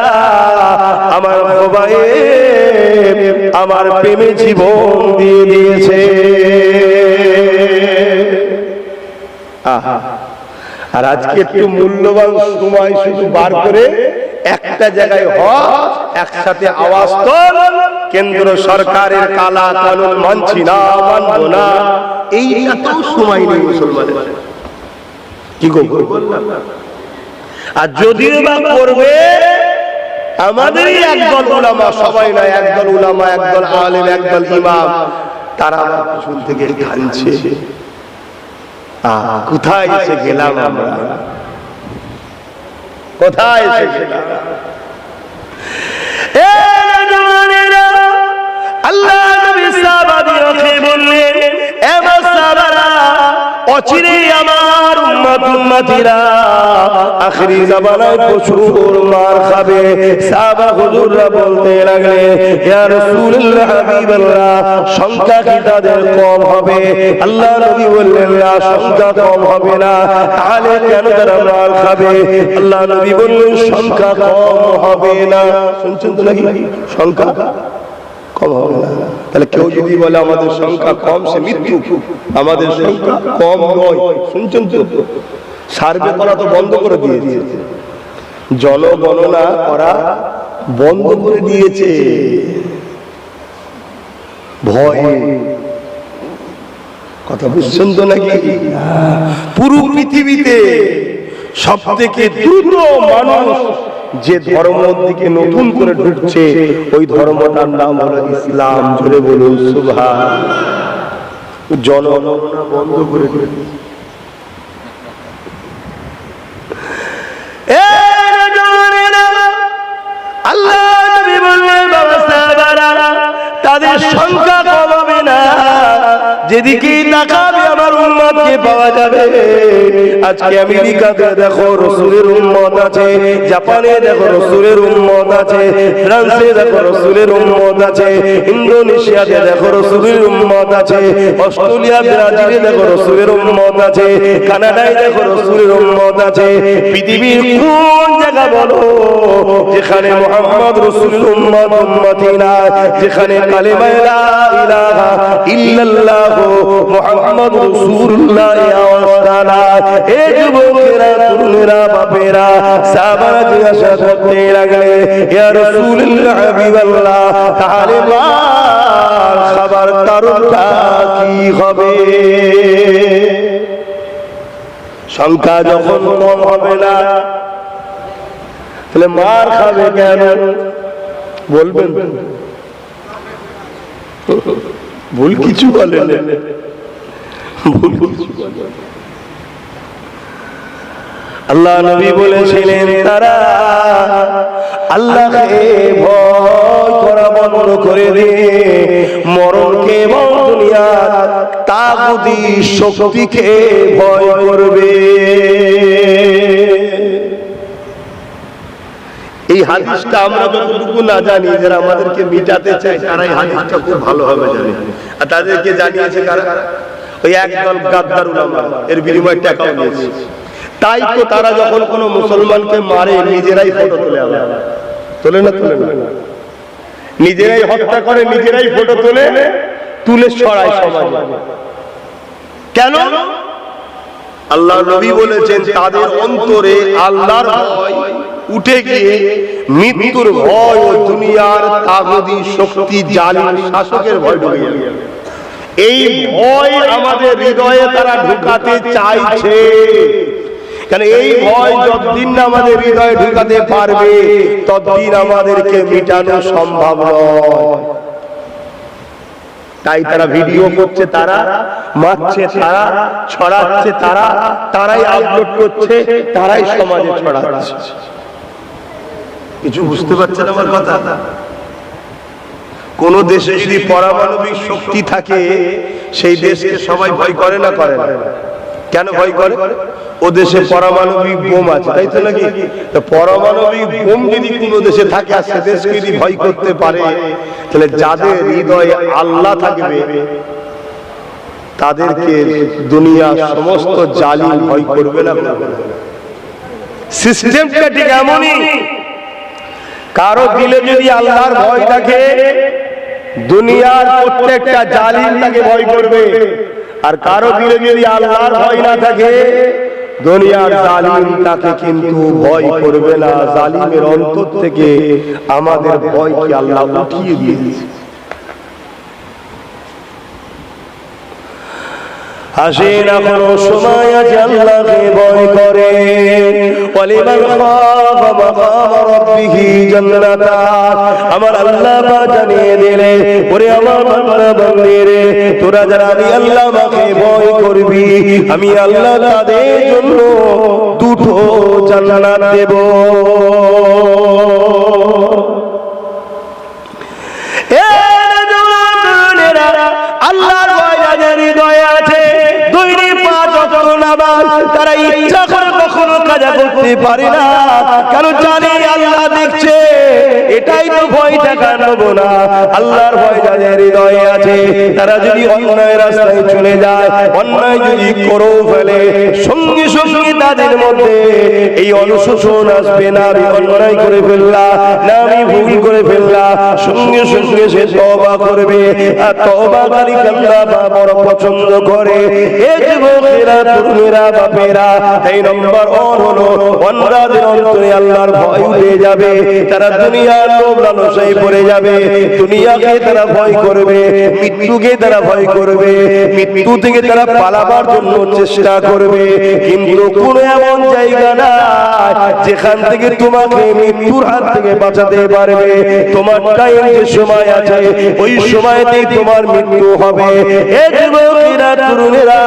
আমার খুবাইব আমার প্রেমে জীবন দিয়ে দিয়েছে। আর আজকে একটু মূল্যবান সময় শুধু বার করে একটা জায়গায় হজ একসাথে আওয়াজ তোল, কেন্দ্র সরকারের কালা কানুন মানছি না, মানবো না, এইটাও সময় নেই মুসলমানের। কি বললাম? আর যদিও বা করবে, আমাদেরই একদল উলামা, সবাই না, একদল উলামা, একদল আলেম, একদল ইমাম, তারা পিছন থেকে কাঁদছে। কোথায় এসে গেলাম আমরা? কোথায় এসে গেলাম? আল্লাহ নবী সাহাবাদেরকে বললেন, এ সাহাবারা, অচিরে আমার উম্মত উম্মতিরা আখিরি জামানায় প্রচুর মার খাবে। সাহাবা হুজুররা বলতে লাগলেন, ইয়া রাসূলুল্লাহ, হাবিবাল্লাহ, সংখ্যা কি তাদের কম হবে? আল্লাহ নবী বললেন, না, সংখ্যা কম হবে না। তাহলে কেন তারা মার খাবে? আল্লাহ নবী বললেন, সংখ্যা কম হবে না। শুনছেন তো নাকি? সংখ্যা কম হবে না। তাহলে কেউ যদি বলে আমাদের সংখ্যা কম, সে মৃত্যু। আমাদের সংখ্যা কম নয়। শুনছেন তো, সার্ভে করা তো বন্ধ করে দিয়েছে, জনগণনা করা বন্ধ করে দিয়েছে ভয়ে। কথা বুঝছেন তো নাকি? পুরো পৃথিবীতে সব থেকে দ্রুত মানুষ যে ধর্মের দিকে নতুন করে ঢুকছে, ওই ধর্মটার নাম হলো ইসলাম। জোরে বলুন সুবহান। জনগণনা বন্ধ করে দিয়েছে। আল্লাহ নবী বললেন, বাবা সাহাবারা, তাদের সংখ্যা কম হবে না। যেদিকে তাকাবে আমার উম্মতকে পাওয়া যাবে। আজকে আমেরিকাতে দেখো রাসূলের উম্মত আছে, জাপানে দেখো রাসূলের উম্মত আছে, ফ্রান্সে দেখো রাসূলের উম্মত আছে, ইন্দোনেশিয়াতে দেখো রাসূলের উম্মত আছে, অস্ট্রেলিয়া ব্রাজিলে দেখো রাসূলের উম্মত আছে, কানাডায় দেখো রাসূলের উম্মত আছে। পৃথিবীর কোন জায়গা বলো যেখানে মুহাম্মদ রাসূলের উম্মত উম্মতি না, যেখানে কালেমা লা ইলাহা ইল্লাল্লাহ মুহাম্মদ রাসূলুল্লাহ আওয়াজদানা। এ যুবকেরা, তরুণেরা, বাপেরা, সাহাবারা জিজ্ঞাসা করতে লাগলে, ইয়া রাসূলুল্লাহ হাবিবাল্লাহ, তাহলে মার খাবার কারণটা কি হবে? সংখ্যা যখন কম হবে না, তাহলে মার খাবে কেন? বলবেন? ভুল কিছু বলেন, ভুল কিছু বলেন। আল্লাহ নবী বলেছিলেন, তারা আল্লাহকে ভয় করা বন্ধ করে দিয়ে মরণকে এবং দুনিয়ার তাগুতি শক্তিকে ভয় করবে। এই হাদিসটা আমরা যতটুকু না জানি, যারা আমাদেরকে মিটাতে চায় তারা এই হাদিসটা খুব ভালোভাবে জানে। আর তাদেরকে জানিয়েছে কারা? ওই একদল গাদ্দার উলামা, এর বিনিময়ে টাকাও নিয়েছে। তাই তো তারা যখন কোনো মুসলমানকে মারে, নিজেরাই ফটো তোলে। তোলে না? তোলে না? নিজেরাই হত্যা করে, নিজেরাই ফটো তুলে ছড়ায় সমাজে। কেন? আল্লাহ নবী বলেছেন, তাদের অন্তরে আল্লাহর ভয় উঠে গিয়ে মৃত্যুর ভয় ও দুনিয়ার তাগুতি শক্তি, জালিম শাসকের ভয় ঢুকে যাবে। এই ভয় আমাদের হৃদয়ে তারা ঢুকাতে চাইছে। কারণ এই ভয় যতদিন না আমাদের হৃদয়ে ঢুকাতে পারবে, ততদিন আমাদেরকে মিটানো সম্ভব নয়। তাই তারা ভিডিও করছে, তারা মারছে, তারা ছড়াচ্ছে, তারাই আপলোড করছে, তারাই সমাজে ছড়াচ্ছে। কিছু বুঝতে পারছেন আমার কথা? কোন দেশে যদি পারমাণবিক শক্তি থাকে, সেই দেশকে সবাই ভয় করে না? করে না? কেন ভয় করে? ও দেশে পারমাণবিক বোম আছে, তাই তো নাকি? তো পারমাণবিক বোম যদি কোন দেশে থাকে আর সে দেশকে যদি ভয় করতে পারে, তাহলে যাদের হৃদয়ে আল্লাহ থাকবে তাদেরকে দুনিয়ার সমস্ত জালিম ভয় করবে না? সিস্টেমটা ঠিক এমনই। কারো দিলে যদি আল্লাহর ভয় থাকে, দুনিয়ার প্রত্যেকটা জালিম তাকে ভয় করবে। আর কারো দিলে যদি আল্লাহর ভয় না থাকে, দুনিয়ার জালিম তাকে কিন্তু ভয় করবে না। জালিমের অন্তর থেকে আমাদের ভয়কে আল্লাহ উঠিয়ে দিয়েছে। আসেন, এখনো সময় আছে আল্লাহকে ভয় করে। ওয়ালিমান খাফা মাকাম রাব্বিহি জান্নাতান। আমার আল্লাহ পাক জানিয়ে দিলে, ওরে আমার বান্দা বান্দীরে, তোরা যারা আমি আল্লাহকে ভয় করবি, আমি আল্লাহ তাদের জন্য দুটো জান্নাত দেব। আল্লাহর ভয় যাদের হৃদয়ে আছে, দৈনিক 5 ওয়াক্ত নামাজ তারা ইচ্ছা করে কখনো কাজা করতে পারে না, কারণ জানে আল্লাহ দেখছে। এটাই তো ভয় দেখানো না, আল্লাহর ভয় যাদের হৃদয়ে আছে তারা যদি অন্যায় রাস্তায় চলে যায়, অন্যায় যদি করেও ফেলে, সঙ্গে সঙ্গে তাদের মধ্যে এই অনুশোচন আসবে না আমি অন্যায় করে ফেললাম, না আমি ভুল করে ফেললাম, সঙ্গে সঙ্গে সে তওবা করবে। আর তওবাকারীকে আল্লাহ বড় পছন্দ করে। এই যুবকেরা, তরুণেরা, বাপেরা, এই নম্বর হলো বান্দাদের অন্তরে আল্লাহর ভয় উঠে যাবে। তারা দুনিয়ার লোভ লালসায় পড়ে যাবে, দুনিয়াকে তারা ভয় করবে, মৃত্যুকে তারা ভয় করবে, মৃত্যু থেকে তারা পালাবার জন্য চেষ্টা করবে। কিন্তু কোন এমন জায়গা নাই যেখান থেকে তোমাকে মৃত্যুর হাত থেকে বাঁচাতে পারবে। তোমার টাইম যে সময় আছে ওই সময়তেই তোমার মৃত্যু হবে। এই যুবকেরা, তরুণেরা,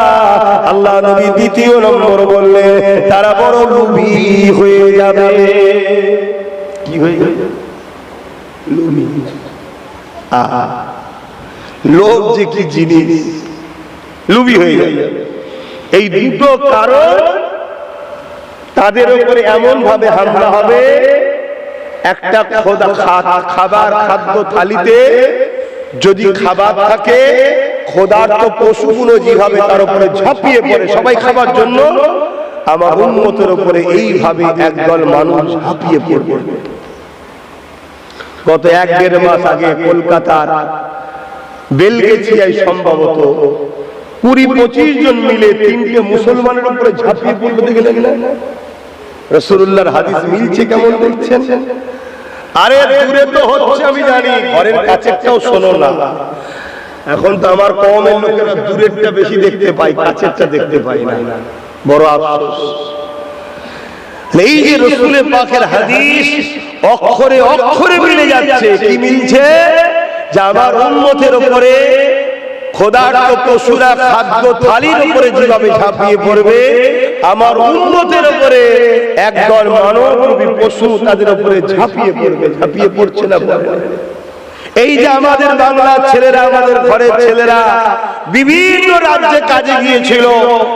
আল্লাহ নবী দ্বিতীয় নম্বর বললেন তারা বড় লোভী হয়ে যাবে। কি হয়ে যাবে? লোভী। লোভ যে কি জিনিস, লোভী হয়ে যাবে। এই দুটো কারণ তাদের উপরে এমন ভাবে হামলা হবে, একটা খাবার খাদ্য থালিতে যদি খাবার থাকে, ক্ষুধার্ত পশুগুলো যেভাবে তার উপরে ঝাঁপিয়ে পড়ে সবাই খাবার জন্য, আমার উম্মতের উপরে এইভাবে একদল মানুষ ঝাঁপিয়ে পড়বে। গত 1-1.5 মাস আগে কলকাতার বেলগেছিয়ায় সম্ভবত 20-25 জন মিলে 3টে মুসলমানের উপরে ঝাঁপিয়ে পড়লো। দেখলেন না রাসূলুল্লাহর হাদিস মিলছে কেমন দেখছেন? আরে দূরে তো হচ্ছে আমি জানি, ঘরের কাছেরটাও শোনো না। এখন তো আমার কওমের লোকেরা দূরেরটা বেশি দেখতে পাই, কাছেরটা দেখতে পাই না, বড় আফসোস। এই যে রাসূলের পাকের হাদিস অক্ষরে অক্ষরে মিলে যাচ্ছে। কি মিলছে? যে আমার উম্মতের উপরে ক্ষুধার্ত পশুরা খাদ্য থালির উপরে যেভাবে ঝাঁপিয়ে পড়বে, আমার উম্মতের উপরে একদল মানবরূপী পশু তাদের উপরে ঝাঁপিয়ে পড়বে। ঝাঁপিয়ে পড়ছে না বলে। এই যে আমাদের বাংলার ছেলেরা, আমাদের ঘরের ছেলেরা বিভিন্ন রাজ্যে কাজে গিয়েছিল,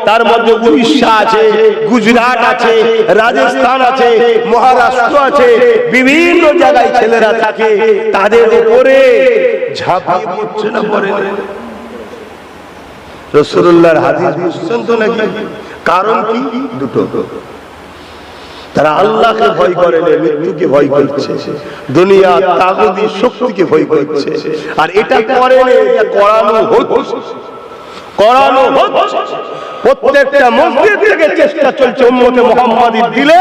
তার মধ্যে উড়িষ্যা আছে, গুজরাট আছে, রাজস্থান আছে, মহারাষ্ট্র আছে, বিভিন্ন জায়গায় ছেলেরা থাকে, তাদের উপরে ঝাঁপিয়ে পড়ছে না বলে। রাসূলুল্লাহর হাদিস বুঝছেন তো নাকি? কারণ কি? দুটো। তারা আল্লাহকে ভয় করে না, মৃত্যুকে ভয় করছে, দুনিয়া তাগুতি শক্তিকে ভয় করছে। আর এটা করে না, এটা করানো হচ্ছে। প্রত্যেকটা মসজিদ থেকে চেষ্টা চলছে উম্মতে মুহাম্মাদী দিলে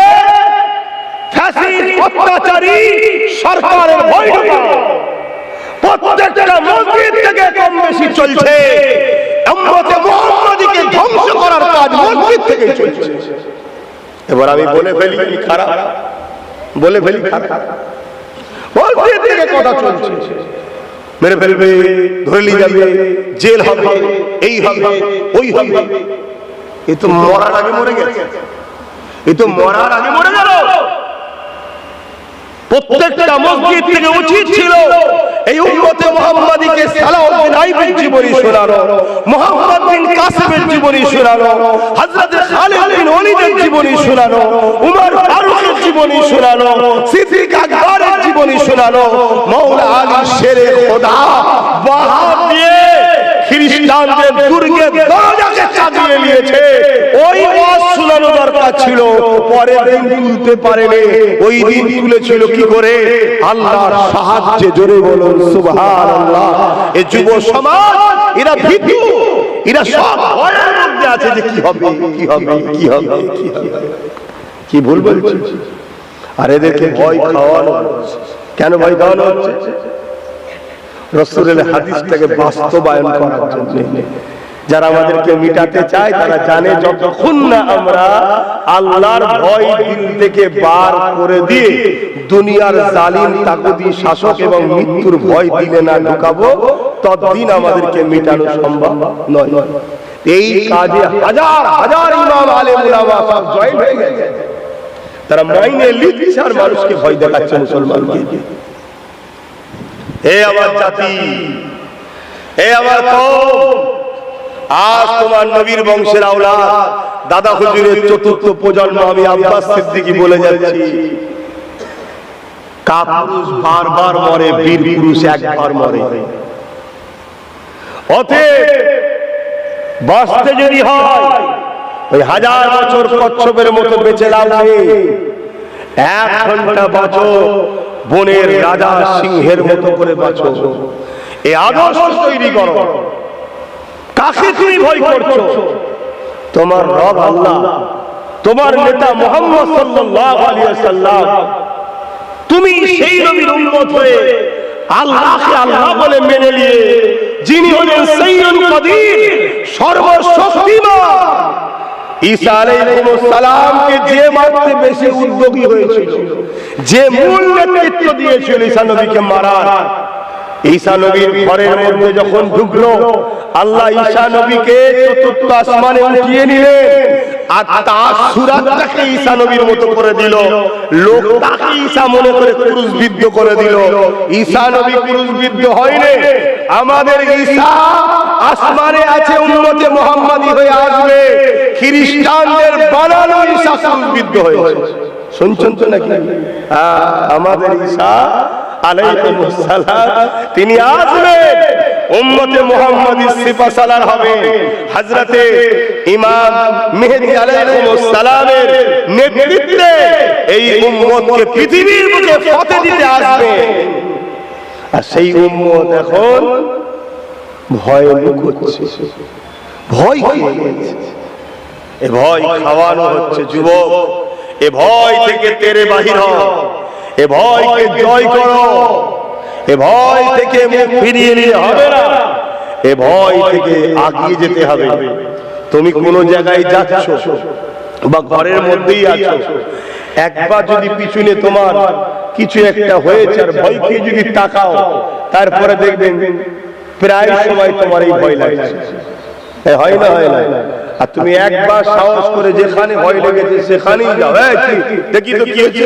ফ্যাসিস্ট অত্যাচারী সরকারের ভয় ঢোকানো। প্রত্যেকটা মসজিদ থেকে কম বেশি চলছে উম্মতে মুহাম্মাদীকে ধ্বংস করার কাজ, মসজিদ থেকে চলছে। এবার আমি বলে ফেলি খারাপ, বলে ফেলি খারাপ, মসজিদ থেকে কথা চলছে, মেরে ফেলবে, ধরে নিয়ে যাবে, জেল হবে, এই হবে, ওই হবে। এ তো মরার আগে মরে গেছে, এ তো মরার আগে মরে গেল। প্রত্যেকটা মসজিদ থেকে উচিত ছিল এই উম্মতে মুহাম্মাদীকে সালাউদ্দিন আইয়ুবীর জীবনী শোনানো, মুহাম্মদ বিন কাসিমের জীবনী শোনানো, হযরত খালিদ বিন ওলীদের জীবনী শোনানো, উমর ফারুকের জীবনী শোনানো, সিদ্দিক আকবরের জীবনী শোনানো, মাওলা আলী শেরে খোদা বাহার দিয়ে খ্রিস্টানদের দুর্গের দরজাকে চাপিয়ে নিয়েছে। ওই ওয়াজ শোনানো দরকার ছিল, পরের দিন তুলতে পারেনি। ওই দিন তুলেছিল কি করে? আল্লাহর সাহায্যে। জোরে বলুন সুবহানাল্লাহ। এই যুব সমাজ এরা ভীতু, এরা সব ভয়ের মধ্যে আছে যে কি হবে, কি হবে, কি হবে, কি হবে। কি ভুল বলছি? আর এদেরকে ভয় খাওয়ানো। কেন ভয় খাওয়ানো হচ্ছে? রাসূলের হাদিসটাকে বাস্তবায়ন করার জন্য। যারা আমাদেরকে মিটাতে চায় তারা জানে যতক্ষণ না আমরা আল্লাহর ভয় দিল থেকে বার করে দিয়ে দুনিয়ার জালিম তাগুতি শাসক এবং মৃত্যুর ভয় দিলে না ঢুকাবো, ততদিন আমাদেরকে মেটানো সম্ভব নয়। এই কাজে হাজার হাজার ইমাম আলেম উলামা সব জয়েন হয়ে গেছে। তারা মাইনে লিখছে আর মানুষকে ভয় দেখাচ্ছে মুসলমানকে। হে আমার জাতি, হে আমার কওম, আজ তোমার নবীর বংশের আওলাদ দাদা হুজুরের চতুর্থ প্রজন্ম আমি আব্বাস সিদ্দিকী বলে যাচ্ছি, কাপুরুষ বারবার মরে, বীর পুরুষ একবার মরে। অতএব বাঁচতে যদি হয় ওই 1000 বছর কচ্ছপের মতো বেঁচে লাভ নেই, 1 ঘন্টা বাঁচো বনের রাজা সিংহের মতো করে বাঁচো। এই আদর্শ তৈরি করো। কাকে তুমি ভয় করছো? তোমার রব আল্লাহ, তোমার নেতা মুহাম্মদ সাল্লাল্লাহু আলাইহি ওয়াসাল্লাম। তুমি সেই নবীর উম্মত হয়ে আল্লাহকে আল্লাহ বলে মেনে নিয়ে, যিনি হলেন সাইয়্যিদুল কাদির, সর্বশক্তিমান, ঈসা আলাইহিস সালামকে যে মারতে বেশি উদ্যোগী হয়েছিল, যে মূল নেতৃত্ব দিয়েছিল ঈসা নবীকে মারার, ঈসা নবীর ঘরের মধ্যে যখন ঢুকলো, আল্লাহ ঈসা নবীকে চতুর্থ আসমানে উঠিয়ে নিলেন, আর তার সুরাতটাকে ঈসা নবীর মতো করে দিল। লোক তাকে ঈসা মনে করে ক্রুশবিদ্ধ করে দিল। ঈসা নবী ক্রুশবিদ্ধ হয়নি, আমাদের ঈসা আসমানে আছে, উম্মতে মুহাম্মাদী হয়ে আসবে। খ্রিস্টানদের বানানো ঈসা ক্রুশবিদ্ধ হয়েছে। শুনছেন তো নাকি? আমাদের ঈসা আলাইহিস সালাম তিনি আসবেন, উম্মতে মুহাম্মাদীর সিপাহসালার হবে। হযরতে ইমাম মেহেদী আলাইহিস সালামের নেতৃত্বে এই উম্মতকে পৃথিবীর বুকে ফতেহ দিতে আসবে। আর সেই উম্মত এখন ভয়ে লুকোচ্ছে, ভয় পেয়েছে। এ ভয় খাওয়ানো হচ্ছে যুবক। এ ভয় থেকে তেরে বাহির হও, এ ভয়কে জয় করো। এ ভয় থেকে মুখ ফিরিয়ে নিয়ে হবে না, এ ভয় থেকে আগিয়ে যেতে হবে। তুমি কোন জায়গায় যাচ্ছ বা ঘরের মধ্যেই আছো, একবার যদি পিছনে তোমার কিছু একটা হয়েছে আর ভয়কে যদি তাকাও, তারপরে দেখবেন প্রায় সময় তোমার এই ভয় লাগছে। হয় না? হয় না? আর তুমি একবার সাহস করে যেখানে ভয় লেগেছে সেখানেই যাও, দেখি তো কি হচ্ছে,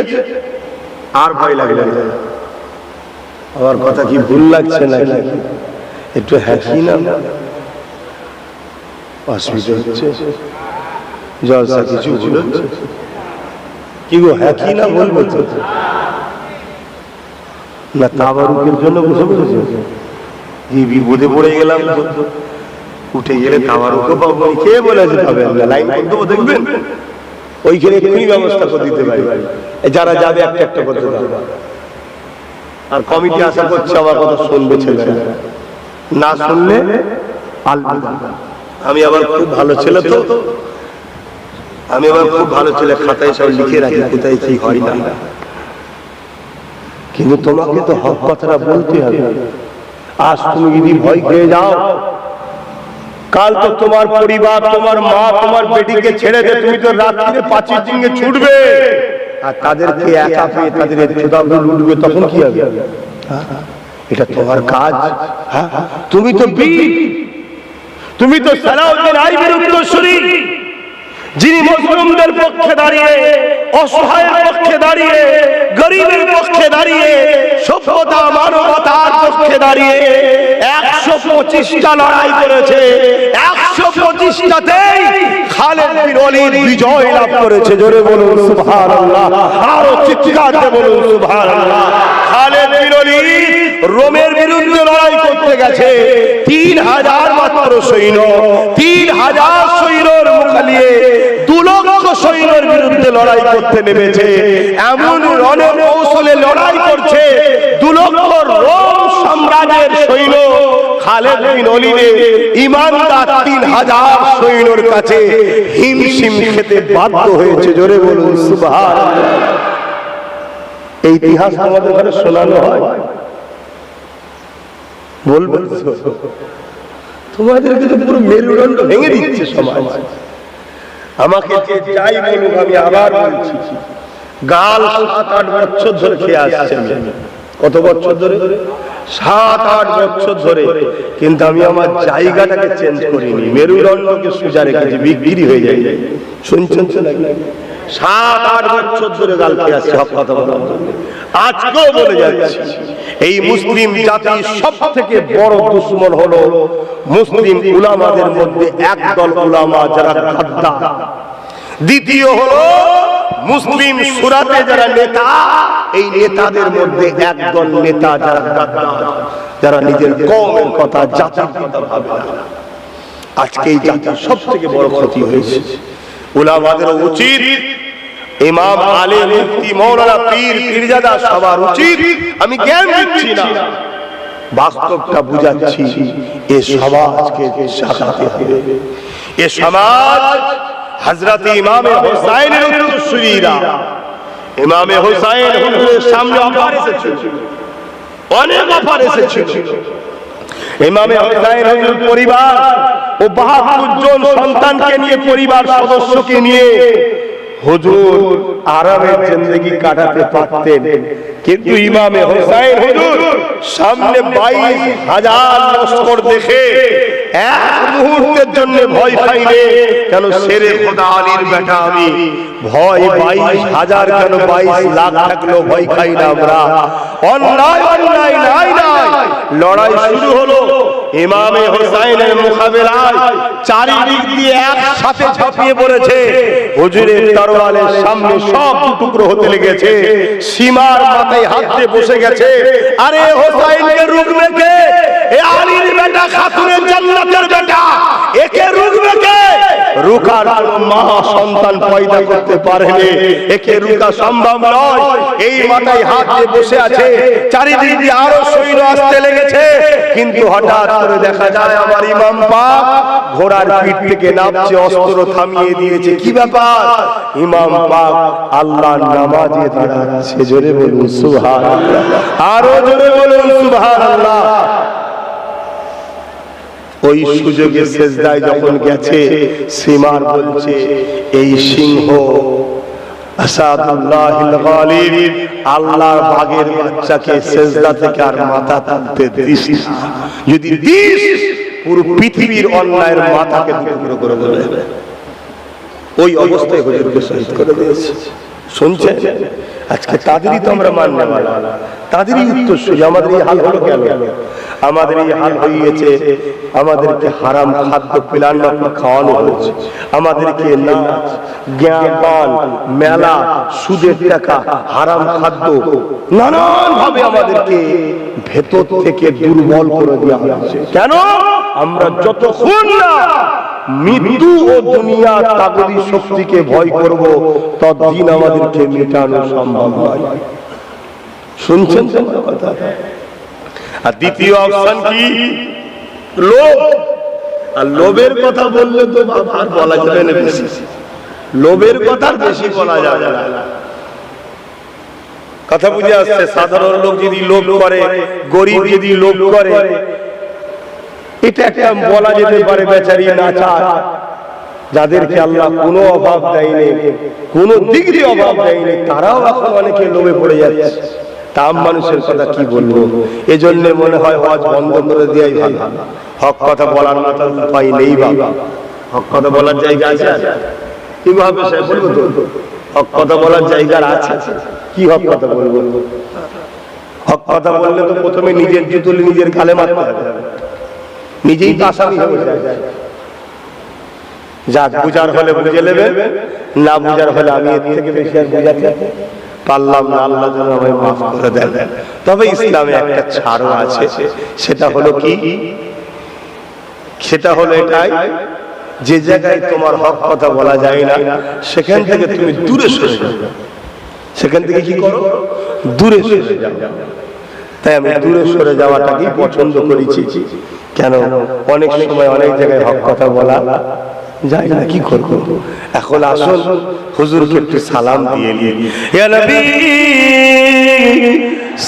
আর ভয় লাগবে না। আমার কথা কি ভুল লাগছে নাকি? একটু হাসি না, অসুবিধা হচ্ছে, জলসা কিছু ভুল হচ্ছে কি গো? হাসি না বলবো তো না, তাবারুকের জন্য বসে বসেছে। এই বিপদে পড়ে গেলাম, উঠে গেলে তাবারুকও পাবো। কে বলেছে পাবে? লাইন করতে দেখবেন, ওইখানে এক্ষুনি ব্যবস্থা করে দিতে পারি। যারা যাবে একটা একটা করতে পারবে। আর কমিটি আশা করছে আমার কথা শুনবে ছেলেরা, না শুনলে আলবিদা। আমি আবার খুব ভালো ছেলে তো, আমি আবার খুব ভালো ছেলে, খাতায় সব লিখে রাখি কোথায় কি হয় না। কিন্তু তোমাকে তো হক কথাটা বলতে হবে। আজ তুমি যদি ভয় খেয়ে যাও, কাল তো তোমার পরিবার, তোমার মা, তোমার বেটিকে ছেড়ে দে, তুমি তো রাত্রিরে পাঁচির ডিঙে ছুটবে, আর তাদেরকে একা পেয়ে তাদের চোদাগুলো লুটবে, তখন কি হবে? এটা তোমার কাজ। তুমি তো বীর, তুমি তো সালাউদ্দিন আইবির উত্তরসূরি, যিনি মুসলিমদের পক্ষে দাঁড়িয়ে, অসহায়ের পক্ষে দাঁড়িয়ে, গরিবের পক্ষে দাঁড়িয়ে, সভ্যতা মানবতার পক্ষে দাঁড়িয়ে 125টা লড়াই করেছে। 125টাতেই খালেদ বিন ওলীদ বিজয় লাভ করেছে। জোরে বলুন সুবহানাল্লাহ, আরো চিৎকার দিয়ে বলুন সুবহানাল্লাহ। খালেদ বিন ওলীদ রোমের বিরুদ্ধে লড়াই করতে গেছে, 3000 মাত্র সৈন্য, 3000 সৈন্যের মুখালিয়ে 2 লক্ষ সৈন্যের বিরুদ্ধে লড়াই করতে নেমেছে। এমন রণকৌশলে লড়াই করছে, 2 লক্ষ রোম সাম্রাজ্যের সৈন্য খালেদ বিন ওলীদের ইমানদার 3000 সৈন্যের কাছে হিমশিম খেতে বাধ্য হয়েছে। জোরে বলুন সুবহানাল্লাহ। এই ইতিহাস আমাদের ঘরে শোনানো হয়, বলবেন তোমাদেরকে তো পুরো মেরুদণ্ড ভেঙে দিচ্ছে সমাজ। আমাকে যে যাই বলুক, আমি আবার বলছি, গাল 7-8 বছর ধরে খেয়ে আসছে। কত বছর ধরে? 7-8 বছর ধরে। কিন্তু আমি আমার জায়গাটাকে চেঞ্জ করিনি, মেরুদণ্ডকে সোজা রেখেছি, বিক্রি হয়ে যায়। শুনছেন তো নাকি? 7-8 বছর ধরে গাল খেয়ে আসছে হক কথা বলার জন্য। আজকেও বলে যাচ্ছি, এই মুসলিম জাতির সব থেকে বড় দুশ্মন হলো মুসলিম উলামাদের মধ্যে একদল উলামা যারা গাদ্দার। দ্বিতীয় হলো মুসলিম সুরাতে যারা নেতা, এই নেতাদের মধ্যে একদল নেতা যারা গাদ্দার, যারা নিজের কওমের কথা জাতির কথা ভাবে না। আজকে এই জাতির সব থেকে বড় ক্ষতি হয়েছে। উলামাদের উচিত, ইমাম, আলেম, মুফতি, মাওলানা, পীর, পীরজাদা সবার উচিত, আমি জ্ঞান দিচ্ছি না, বাস্তবটা বুঝাচ্ছি, এ সমাজকে শাখাতে হবে। এ সমাজ হযরত ইমামে হুসাইনের উত্তরসূরিরা, ইমামে হুসাইন হুজুরের সামনে অফার এসেছিল, অনেক অফার এসেছিল। ইমামে হুসাইন হুজুর পরিবার ও ৭২ জন সন্তানকে নিয়ে, পরিবার সদস্যকে নিয়ে হুজুর আরামের জিন্দেগি কাটাতে পারতেন, কিন্তু ইমামে হুসাইন হুজুর সামনে ২২,০০০ লস্কর দেখে এক মুহূর্তের জন্য ভয় খাইলে, কেন শেরে খোদা আলীর বেটা আমি, ভয় ২২,০০০ কেন ২২ লাখ থাকলেও ভয় খাই না আমরা। অন্যায় অন্যায় নাই নাই, লড়াই শুরু হলো। ইমামে হুসাইনের মোকাবেলায় চারিদিক দিয়ে একসাথে ঝাঁপিয়ে পড়েছে। হুজুরের তরবারের সামনে সব টুকরো হতে লেগেছে, সীমার মাথায় হাত দিয়ে বসে গেছে। আরে হুসাইনকে রুখবে কে? এ আলীর বেটা, খাতুনের জান্নাতের বেটা, একে রুখবে কে? রুকার মা সন্তান পয়দা করতে পারেনি, একে রুকা সম্ভব নয়। এই মাথায় হাত দিয়ে বসে আছে, চারিদিক দিয়ে আরো সৈন্য আসতে লেগেছে, কিন্তু হঠাৎ করে দেখা যায় আমার ইমাম পাক ঘোড়ার পিঠ থেকে নামছে, অস্ত্র থামিয়ে দিয়েছে। কি ব্যাপার? ইমাম পাক আল্লাহর নামাজে দাঁড়াচ্ছে। জোরে বলুন সুবহানাল্লাহ, আরো জোরে বলুন সুবহানাল্লাহ। ওই সুযোগে সেজদায় যখন গেছে, সীমার বলছে, এই সিংহ আসাদুল্লাহিল গালিব, আল্লাহর বাগের বাচ্চাকে সেজদা থেকে আর মাথা তুলতে দিস না, যদি দিস পুরো পৃথিবীর অন্যায়ের মাথাকে টুকরো করে দেবে। ওই অবস্থায় হুজুরকে শহীদ করে দিয়েছে। শুনছেন? আজকে তাদেরই তো আমরা মানব না, তাদেরই উত্তরসূরি। আমাদের এই হাল হলো কেন? আমাদের এই হাল হয়েছে, আমাদেরকে হারাম খাদ্য পিলানো খাওয়ানো হয়েছে, আমাদেরকে নাচ, জ্ঞান, মেলা, সুদের টাকা, হারাম খাদ্য, নানান ভাবে আমাদেরকে ভেতর থেকে দুর্বল করে দেওয়া হয়েছে। কেন? আমরা যতক্ষণ না মৃত্যু ও দুনিয়া তাগদি শক্তিকে ভয় করব, ততদিন আমাদেরকে মেটানো সম্ভব নয়। শুনছেন কথা? আর দ্বিতীয় অপশন কি? লোভ। আর লোভের কথা বললে তো আর বলা যাবে না বেশি, লোভের কথা বেশি বলা যাবে না। কথা বুঝে আসছে? সাধারণ লোক যদি লোভ করে, গরিব যদি লোভ করে, এটা একটা বলা যেতে পারে বেচারি নাচার, যাদেরকে আল্লাহ কোনো অভাব দেয়নি, কোনো দিক দিয়ে অভাব দেয়নি, তারাও এখন অনেকে লোভে পড়ে যাচ্ছে। তাম মানুষের কথা কি বলবো? এজন্য মনে হয় হজ বন্ধ করে দেওয়াই ভালো। হক কথা বলার মতো উপায় নেই বাবা। হক কথা বলার জায়গা আছে? কিভাবে সে বলবো? তো হক কথা বলার জায়গা আছে, কি হক কথা বলবো? হক কথা বললে তো প্রথমে নিজের জুতলে নিজের গালে মারতে হবে, নিজেই তো আসামি হয়ে যায়। যাক, বুঝার হলে বুঝে নেবে, না বুঝার হলে আমি এর থেকে বেশি আর বুঝাতে পারলাম না, আল্লাহ যেন আমায় মাফ করে দেন। তবে ইসলামে একটা ছাড়ও আছে, সেটা হলো কি? সেটা হলো এটাই, যে জায়গায় তোমার হক কথা বলা যায় না, সেখান থেকে তুমি দূরে সরে যাও। সেখান থেকে কি করো? দূরে সরে যাও। তাই আমি দূরে সরে যাওয়াটাকেই পছন্দ করেছি। কেন? অনেক সময় অনেক জায়গায় হক কথা বলা যায় না, কি করবো? এখন আসুন হুজুরকে একটু সালাম দিয়ে নিয়ে, ইয়া নবী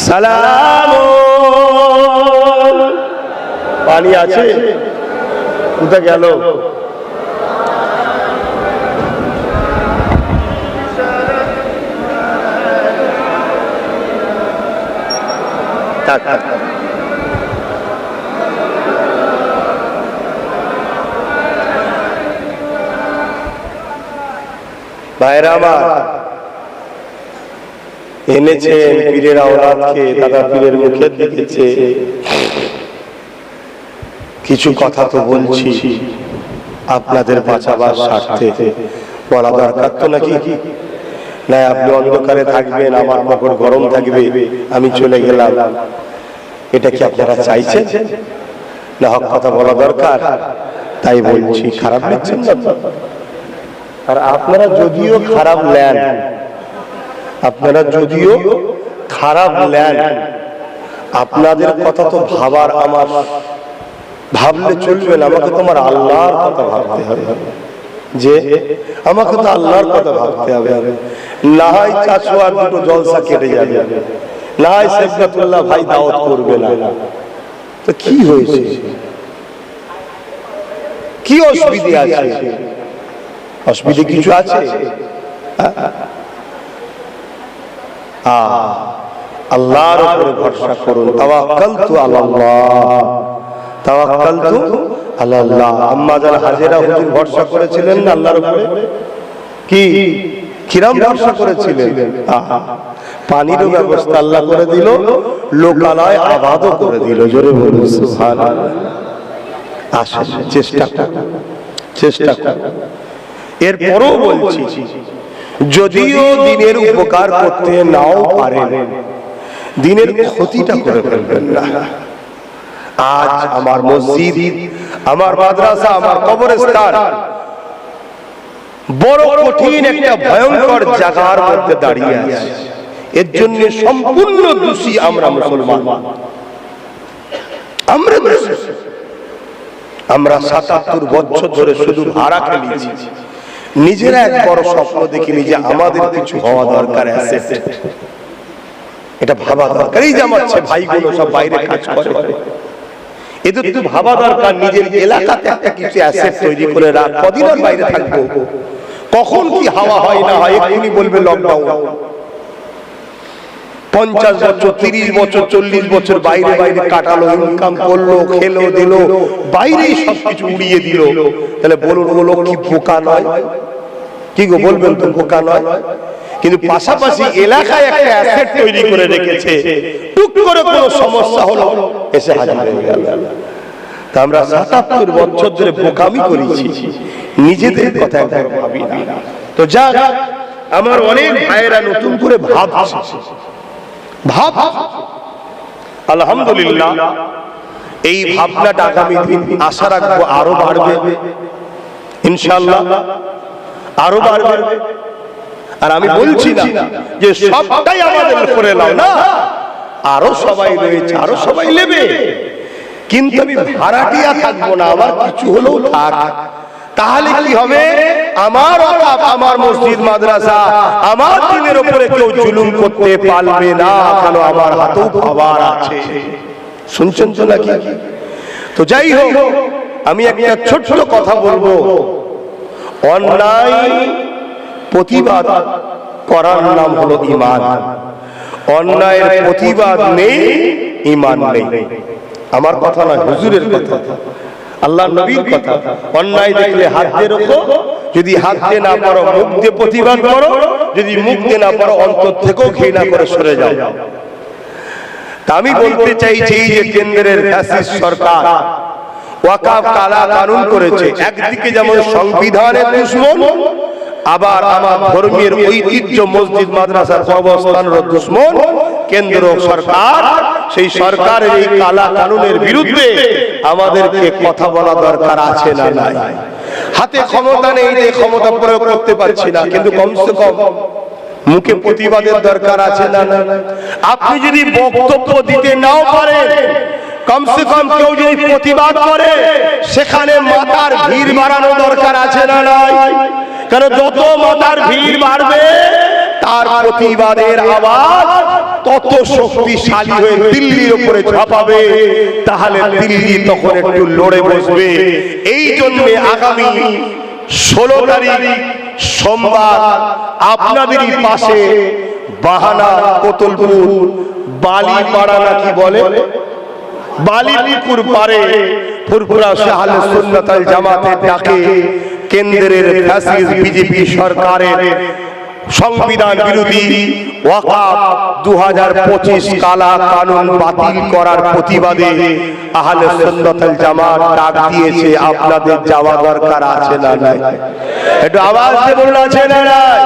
সালাম। পানি আছে? কোথায় গেল? ভাইরা আমার, এনেছেন পীরের আওলাদকে, দাদা পীরের মুখে দিয়েছে। কিছু কথা তো বলছি আপনাদের বাঁচাবার স্বার্থে, বলা দরকার তো নাকি? না আপনি অন্ধকারে থাকবেন, আমার মকর গরম থাকবে, আমি চলে গেলাম, এটা কি আপনারা চাইছেন? না হক কথা বলা দরকার, তাই বলছি। খারাপ লাগছেন না? আর আপনারা যদিও খারাপ নেন, আপনারা যদিও খারাপ নেন, আপনাদের কথা তো ভাবার, আমার ভাবলে চলবে না। আমাকে তোমার আল্লাহর কথা ভাবতে হবে, যে আমাকে তো আল্লাহর কথা ভাবতে হবে। না হয় চাচু আর দুটো জলসা কেটে যাবে, না হয় সেফাতুল্লাহ ভাই দাওয়াত করবে না, তো কি হয়েছে? কি অসুবিধা আছে? অসুবিধা কিছু আছে? আল্লাহর উপরে ভরসা করুন। তাওয়াক্কালতু আলাল্লাহ, তাওয়াক্কালতু আলাল্লাহ। আম্মা জান হাজেরা হুজুর ভরসা করেছিলেন না আল্লাহর উপরে? কি কিরম ভরসা করেছিলেন? পানিরও ব্যবস্থা আল্লাহ করে দিল, লোকালয় আবাদও করে দিল। জোরে বলুন সুবহানাল্লাহ। আসেন, চেষ্টা করুন, চেষ্টা করুন। এরপরও বলছি, যদিও দিনের উপকার করতে নাও পারেন, দিনের ক্ষতিটা করে ফেলবেন না। আজ আমার মসজিদ, আমার মাদ্রাসা, আমার কবরস্থান বড় কঠিন একটা ভয়ঙ্কর জায়গার মধ্যে দাঁড়িয়ে আছে। এর জন্য সম্পূর্ণ দোষী আমরা মুসলমান। আমরা ৭৭ বছর ধরে শুধু ভাড়া খেলেছি, নিজেরা এক বড় স্বপ্ন দেখিনি যে আমাদের কিছু হওয়া দরকার, অ্যাসেট। এটা ভাবা দরকার। এই যে আমার ভাইগুলো সব বাইরে কাজ করে, এদের তো ভাবা দরকার নিজের এলাকাতে একটা কিছু অ্যাসেট তৈরি করে রাখ। কদিন আর বাইরে থাকবো, কখন কি হাওয়া হয় না হয়, এক্ষুনি বলবে লকডাউন। 50 বছর, 30 বছর, 40 বছর বাইরে বাইরে কাটালো, ইনকাম করলো, খেলো দিল, বাইরেই সবকিছু উড়িয়ে দিল। তাহলে বলুন ও লোক কি বোকা নয়? কি গো বলবেন তো বোকা নয়? কিন্তু পাশাপাশি এলাকায় একটা অ্যাসেট তৈরি করে রেখেছে, টুক করে কোনো সমস্যা হলো এসে হাজির হয়ে গেল। তা আমরা ৭৭ বছর ধরে বোকামি করেছি, নিজেদের কথা একবার ভাবি না। তো যাক, আমার অনেক ভাইয়েরা নতুন করে ভাবছে, আলহামদুলিল্লাহ। এই ভাবনাটা আগামী দিন আশা রাখবো আরো বাড়বে ইনশাআল্লাহ, আরো বাড়বে। আর আমি বলছি না যে সবটাই আমাদের উপরে নাও, না, আরো সবাই রয়েছে, আরো সবাই নেবে, কিন্তু আমি ভাড়াটিয়া থাকবো না। আমার কিছু হলেও থাক, তাহলে কি হবে? আমার অভাব, আমার মসজিদ মাদ্রাসা, আমার দিনের উপরে কেউ জুলুম করতে পারবে না, কেন আমার হাতেও পাওয়ার আছে। শুনছেন তো নাকি? তো যাই হোক, আমি একটা ছোট্ট কথা বলবো। অন্যায় প্রতিবাদ করার নাম হলো ঈমান। অন্যায়ের প্রতিবাদ নেই, ঈমান নেই। আমার কথা না, হুজুরের কথা, আল্লাহর নবীর কথা। অন্যায় দেখলে হাত দিয়ে রোখো, যদি হাত দিয়ে না পারো মুখ দিয়ে প্রতিবাদ করো, যদি মুখ দিয়ে না পারো অন্তর থেকেও ঘৃণা করে সরে যাও। তা আমি বলতে চাইছি, এই যে কেন্দ্রের ফ্যাসিস্ট সরকার ওয়াকফ কালা কানুন করেছে, একদিকে যেমন সংবিধানের দুশমন, আবার আমার ধর্মের ঐতিহ্য মসজিদ মাদ্রাসার কবরস্থানের দুশমন কেন্দ্র সরকার। সেই সরকারের এই কালা কানুনের বিরুদ্ধে আমাদেরকে কথা বলা দরকার আছে না নাই? হাতে ক্ষমতা নেই, যে ক্ষমতা প্রয়োগ করতে পারছি না, কিন্তু কমসে কম মুখে প্রতিবাদের দরকার আছে না? আপনি যদি বক্তব্য দিতে নাও পারেন, কমসে কম কেউ যদি প্রতিবাদ করে, সেখানে মাথার ভিড় বাড়ানো দরকার আছে না নাই? কারণ যত মাথার ভিড় বাড়বে, তার প্রতিবাদের আওয়াজ তত শক্তিশালী হয়ে দিল্লির উপরে ঝাঁপাবে, তাহলে দিল্লি তখন একটু লড়ে বসবে। এই জন্য আগামী 16 তারিখ সোমবার আপনাদেরই পাশে বাহানা, কোতলপুর, বালিপাড়া নাকি বলে, বালিপুর পারে ফুরফুরা আহলে সুন্নাত ওয়াল জামাতের ডাকে কেন্দ্রের ফ্যাসিস্ট বিজেপি সরকারের সংবিধান বিরোধী ওয়াকফ 2025 কালা কানুন বাতিল করার প্রতিবাদে আহলে সুন্নাত ওয়াল জামাত ডাক দিয়েছে। আপনাদের যাওয়া দরকার আছে না নাই? একটু আওয়াজ দিয়ে বলুন, আছে না নাই?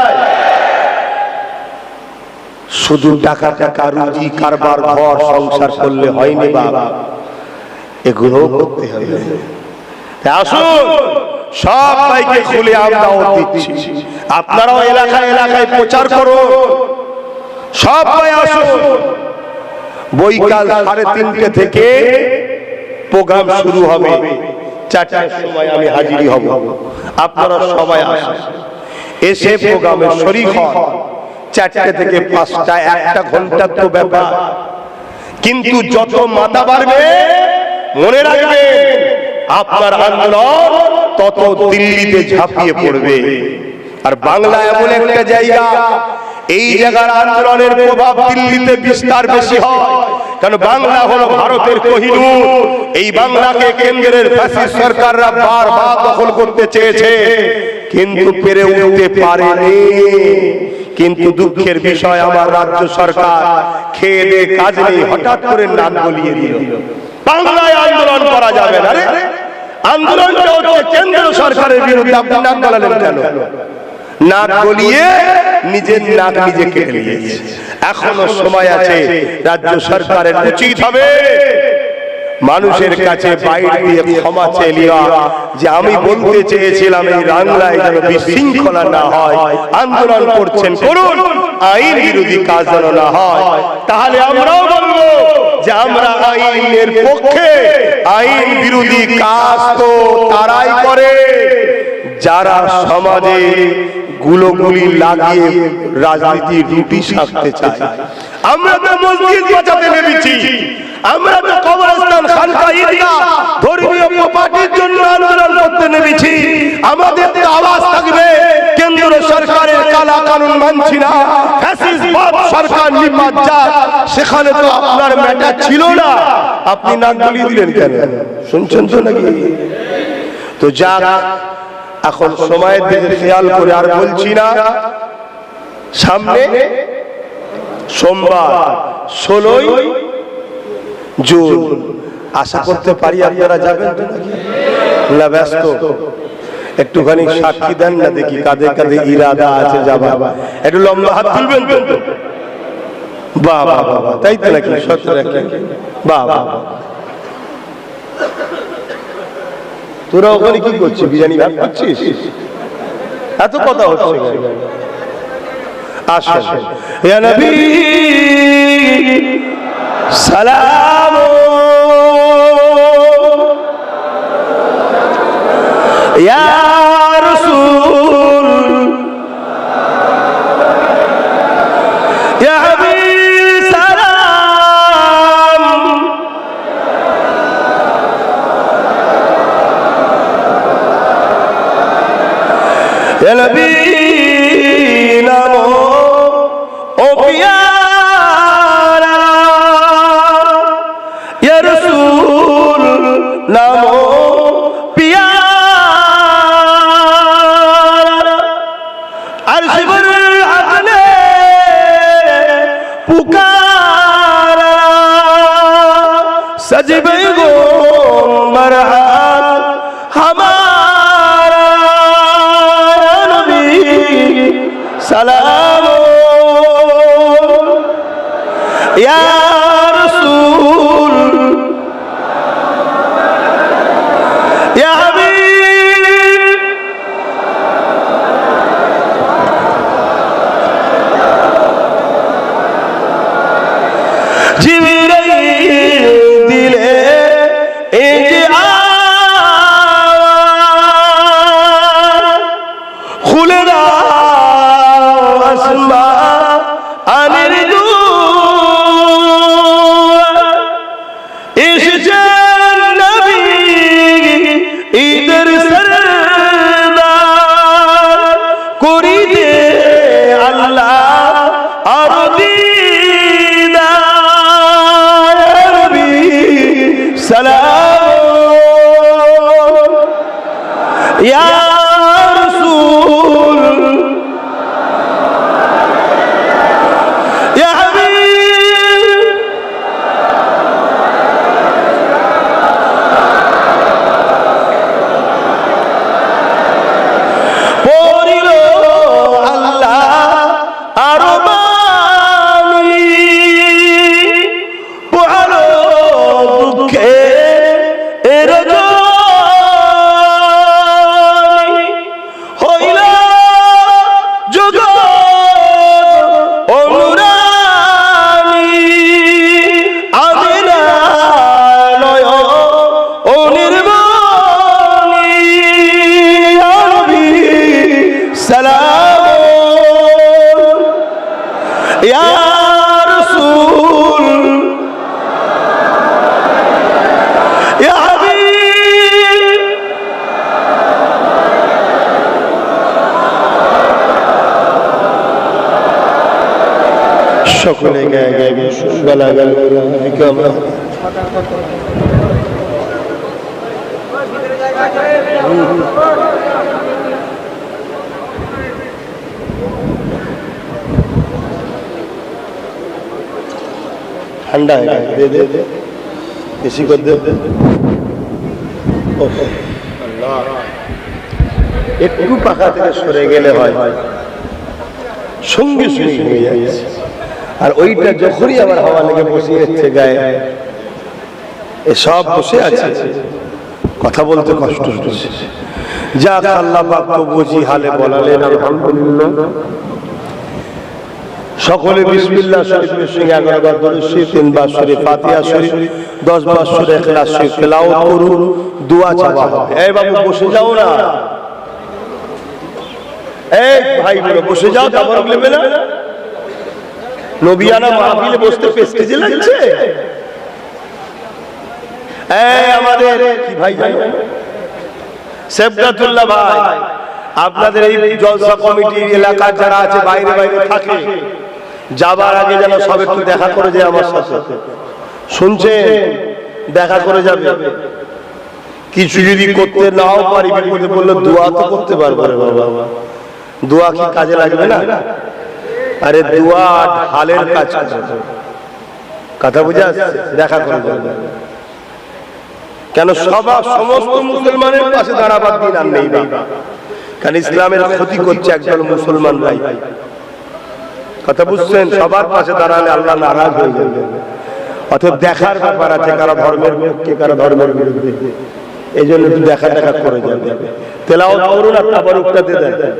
শুধু টাকা টাকা রুজি কারবার ঘর সংসার করলে হয়নি বাবা, এগুলো করতে হবে। আসুন সবাইকে খুলে দাওয়াত দিচ্ছি, আপনারাও এলাকায় এলাকায় প্রচার করুন। সবাই আসুন, বৈকাল 3:30 থেকে প্রোগ্রাম শুরু হবে, 4টার সময় আমি হাজির হব। আপনারা সবাই আসুন, এসে প্রোগ্রামে শরীক হন। 4টে থেকে 5টা 1 ঘন্টার তো ব্যাপার, কিন্তু যত মাথা বাড়বে মনে রাখবেন আপনার আন্দোলন তত দিল্লিতে ঝাঁপিয়ে পড়বে। আর বাংলা এমন একটা জায়গা, এই জায়গার আন্দোলনের প্রভাব দিল্লিতে বিস্তার বেশি হয়, কারণ বাংলা হলো ভারতের কোহিনূর। এই বাংলাকে কেন্দ্রের ফ্যাসিস্ট সরকাররা বারবার দখল করতে চেয়েছে, কিন্তু পেরে উঠতে পারেনি। কিন্তু দুঃখের বিষয়, আমার রাজ্য সরকার খেয়ে দিয়ে কাজ নেই, হঠাৎ করে নাক গলিয়ে দিল। বাংলায় আন্দোলন করা যাবে না। আন্দোলনটা হচ্ছে কেন্দ্র সরকারের বিরুদ্ধে, আপনি নাক গলালেন কেন? নাক গলিয়ে নিজের নাক নিজে কেটে নিয়েছে। এখনো সময় আছে, রাজ্য সরকারের উচিত হবে মানুষের কাছে বাইরে দিয়ে ক্ষমা চেয়ে নেওয়া, যে আমি বলতে চেয়েছিলাম এই বাংলায় যেন বিশৃঙ্খলা না হয়, আন্দোলন করছেন করুন, আইন বিরোধী কাজ যেন না হয়। তাহলে আমরাও বলবো যে আমরা আইনের পক্ষে। আইন বিরোধী কাজ তো তারাই করে যারা সমাজে গুলোগুলি লাগিয়ে রাজনীতির রুটি সাধতে চায়। আমরা তো মসজিদ বাঁচাতে নেমেছি, আমরা তো কবরস্থান, খানকা, ঈদগাহ, ধর্মীয় প্রপার্টির জন্য আন্দোলন করতে নেমেছি। আমাদের তো আওয়াজ থাকবে, কেন্দ্র সরকারের কালা কানুন মানছি না, ফ্যাসিস্ট বাপ সরকার নির্বাচন, সেখানে তো আপনার ম্যাটার ছিল না, আপনি নাক গলিয়ে দিলেন কেন? শুনছেন তো নাকি? তো যাক, এখন সময়ের দিকে খেয়াল করে আর বলছি না। সামনে সোমবার 16ই জুন, আশা করতে পারি আপনারা যাবেন না? ব্যস্ত একটুখানি সাক্ষী দেন না, দেখি কাঁধে কাঁধে ইরাদা আছে যাবার। একটু লম্বা হাত তুলবেন তো? বাবা বাবা, তাই তো নাকি? সত্য নাকি? বাবা, তোরা ওখানে কি করছিস? বিরিয়ানি ভাত খাচ্ছিস? এত কথা হচ্ছে। আসেন, ইয়া নবী সালাম, ইয়া রাসূল, ইয়া হাবিব সালাম, ইয়া নবী নামো ও পিয়ারা, ইয়া রাসূল নামো পিয়ারা, আরশ पर अपने पुकारा, सजबे गो मरहम हमारा, नबी सलाम, या रसूल, या हबीब, जिब्रील दिले आवाज़, खुले ना आसमान आनिर আল্লাহ আর দিদা ইয়া রাসূল ইয়া হাবিব সকলে গায়ে গায়ে গলা গলা ঠান্ডা হয়ে গেছে, দে দে দে বেশি করে দে। একটু পাখা থেকে সরে গেলে হয় সঙ্গে সঙ্গে হয়ে যাচ্ছে, আর ওইটা যখনই আবার হাওয়া লেগে বসে যাচ্ছে গায়ে, এসব বসে আছে কথা বলতে কষ্ট হচ্ছে। যা আল্লাহ পাক তো বুঝি হালে বলালেন আলহামদুলিল্লাহ। সকলে বিসমিল্লাহ শরীফের সঙ্গে 11 বার দরুদ শরীফ, 3 বার শরীফ ফাতিহা শরীফ, 10 বার সূরা ইখলাস শরীফ তেলাওয়াত করুন, দোয়া চাওয়া হবে। এই বাবু বসে যাও না, এই ভাই বলো বসে যাও, তাবরক নেবে না? নবিয়ানা মাহফিলে বসতে পেস্টেজে লাগছে। এই আমাদের কি ভাই জানো সেবগাতুল্লাহ ভাই, আপনাদের এই জলসা কমিটির এলাকার যারা আছে বাইরে বাইরে থাকে, যাবার আগে যেন সব একটু দেখা করে যায় আমার সাথে, শুনছেন? দেখা করে যাবে। কিছু যদি করতে নাও পারি, বিপদে পড়লে দোয়া তো করতে পারবো রে বাবা। দোয়া কি কাজে লাগবে না? আরে দোয়া ঢালের কাজ করে, কথা বুঝে আসছে? দেখা করে যাবে কেন? সমস্ত মুসলমানের পাশে দাঁড়াবার দিন আর নেই বাবা, কারণ ইসলামের ক্ষতি করছে একজন মুসলমান ভাই, কথা বুঝছেন? সবার পাশে দাঁড়ালে আল্লাহ নারাজ হয়ে যাবে। অতএব দেখার ব্যাপার আছে, কারা ধর্মের পক্ষে কারা ধর্মের বিরুদ্ধে, এই জন্য একটু দেখা দেখা করে যাবে। তেলাওয়াত করুন আর তাবারুকটা দিয়ে দেন।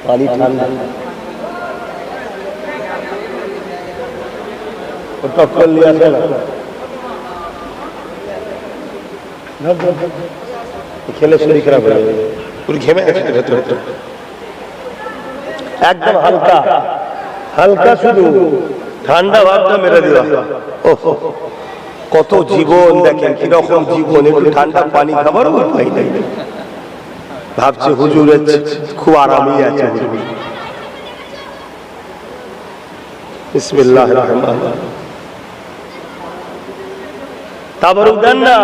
পানি ঠান্ডা টক্কর নিয়ে আসে না, খেলে শরীর খারাপ হয়ে যাবে, পুরো ঘেমে গেছে একদম হালকা হালকা, শুধু ঠান্ডা ভাবটা মেরে দেওয়া। ও কত জীবন দেখেন, কিরকম জীবন, একটু ঠান্ডা পানি খাবার উপায় নাই। ভাবছে হুজুরের খুব আরামই আছে। বিসমিল্লাহির রহমানির রহিম। তাবারুক দেন না,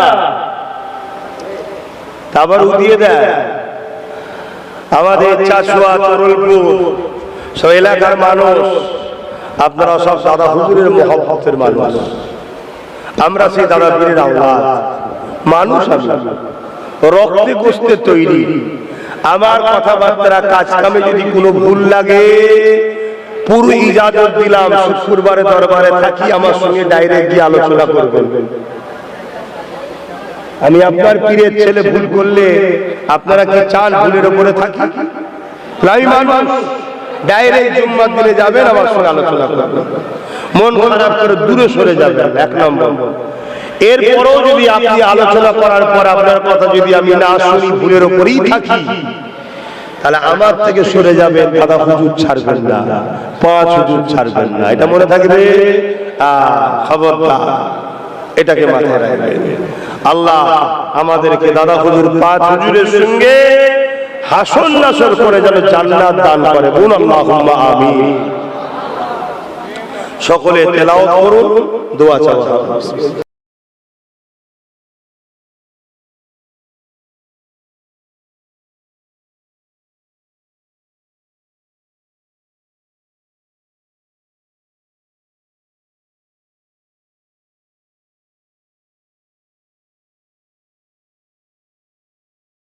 তাবারুক দিয়ে দেন। আমাদের চাচুয়া তরুলপুর সব এলাকার মানুষ, আপনারা সব দাদা হুজুরের মহব্বতের মানুষ, আমরা সেই দাদা পীরের আওলাদ মানুষ, রক্তে গোশতে তৈরি। আমার কথাবার্তা কাজ কামে যদি কোনো ভুল লাগে, পুরো ইজাজত দিলাম, শুক্রবারে দরবারে থাকি, আমার সঙ্গে ডাইরেক্ট গিয়ে আলোচনা করবেন। আমি আপনার পীরের ছেলে, ভুল করলে আপনারা কি চান ভুলের উপরে থাকি? আমি মানুষ, ডাইরেক্ট জুম্মার দিনে যাবেন, আমার সঙ্গে আলোচনা করবেন, মন খারাপ করে দূরে সরে যাবেন, 1 নম্বর। এরপরও যদি আপনি আলোচনা করার পর আপনার কথা যদি আমি না শুনি, ভুলের উপরেই থাকি, তাহলে আমার থেকে সরে যাবেন, দাদা হুজুর ছাড়বেন না, 5 হুজুর ছাড়বেন না, এটা মনে থাকবে। খবরদার, এটাকে মাথায় রাখবেন। আল্লাহ আমাদেরকে দাদা হুজুর 5 হুজুরের সঙ্গে হাসর নাসর করে যেন জান্নাত দান করে, বলুন আল্লাহুম্মা আমিন। সকলে তেলাওয়াত করুন, দোয়া চাওয়া।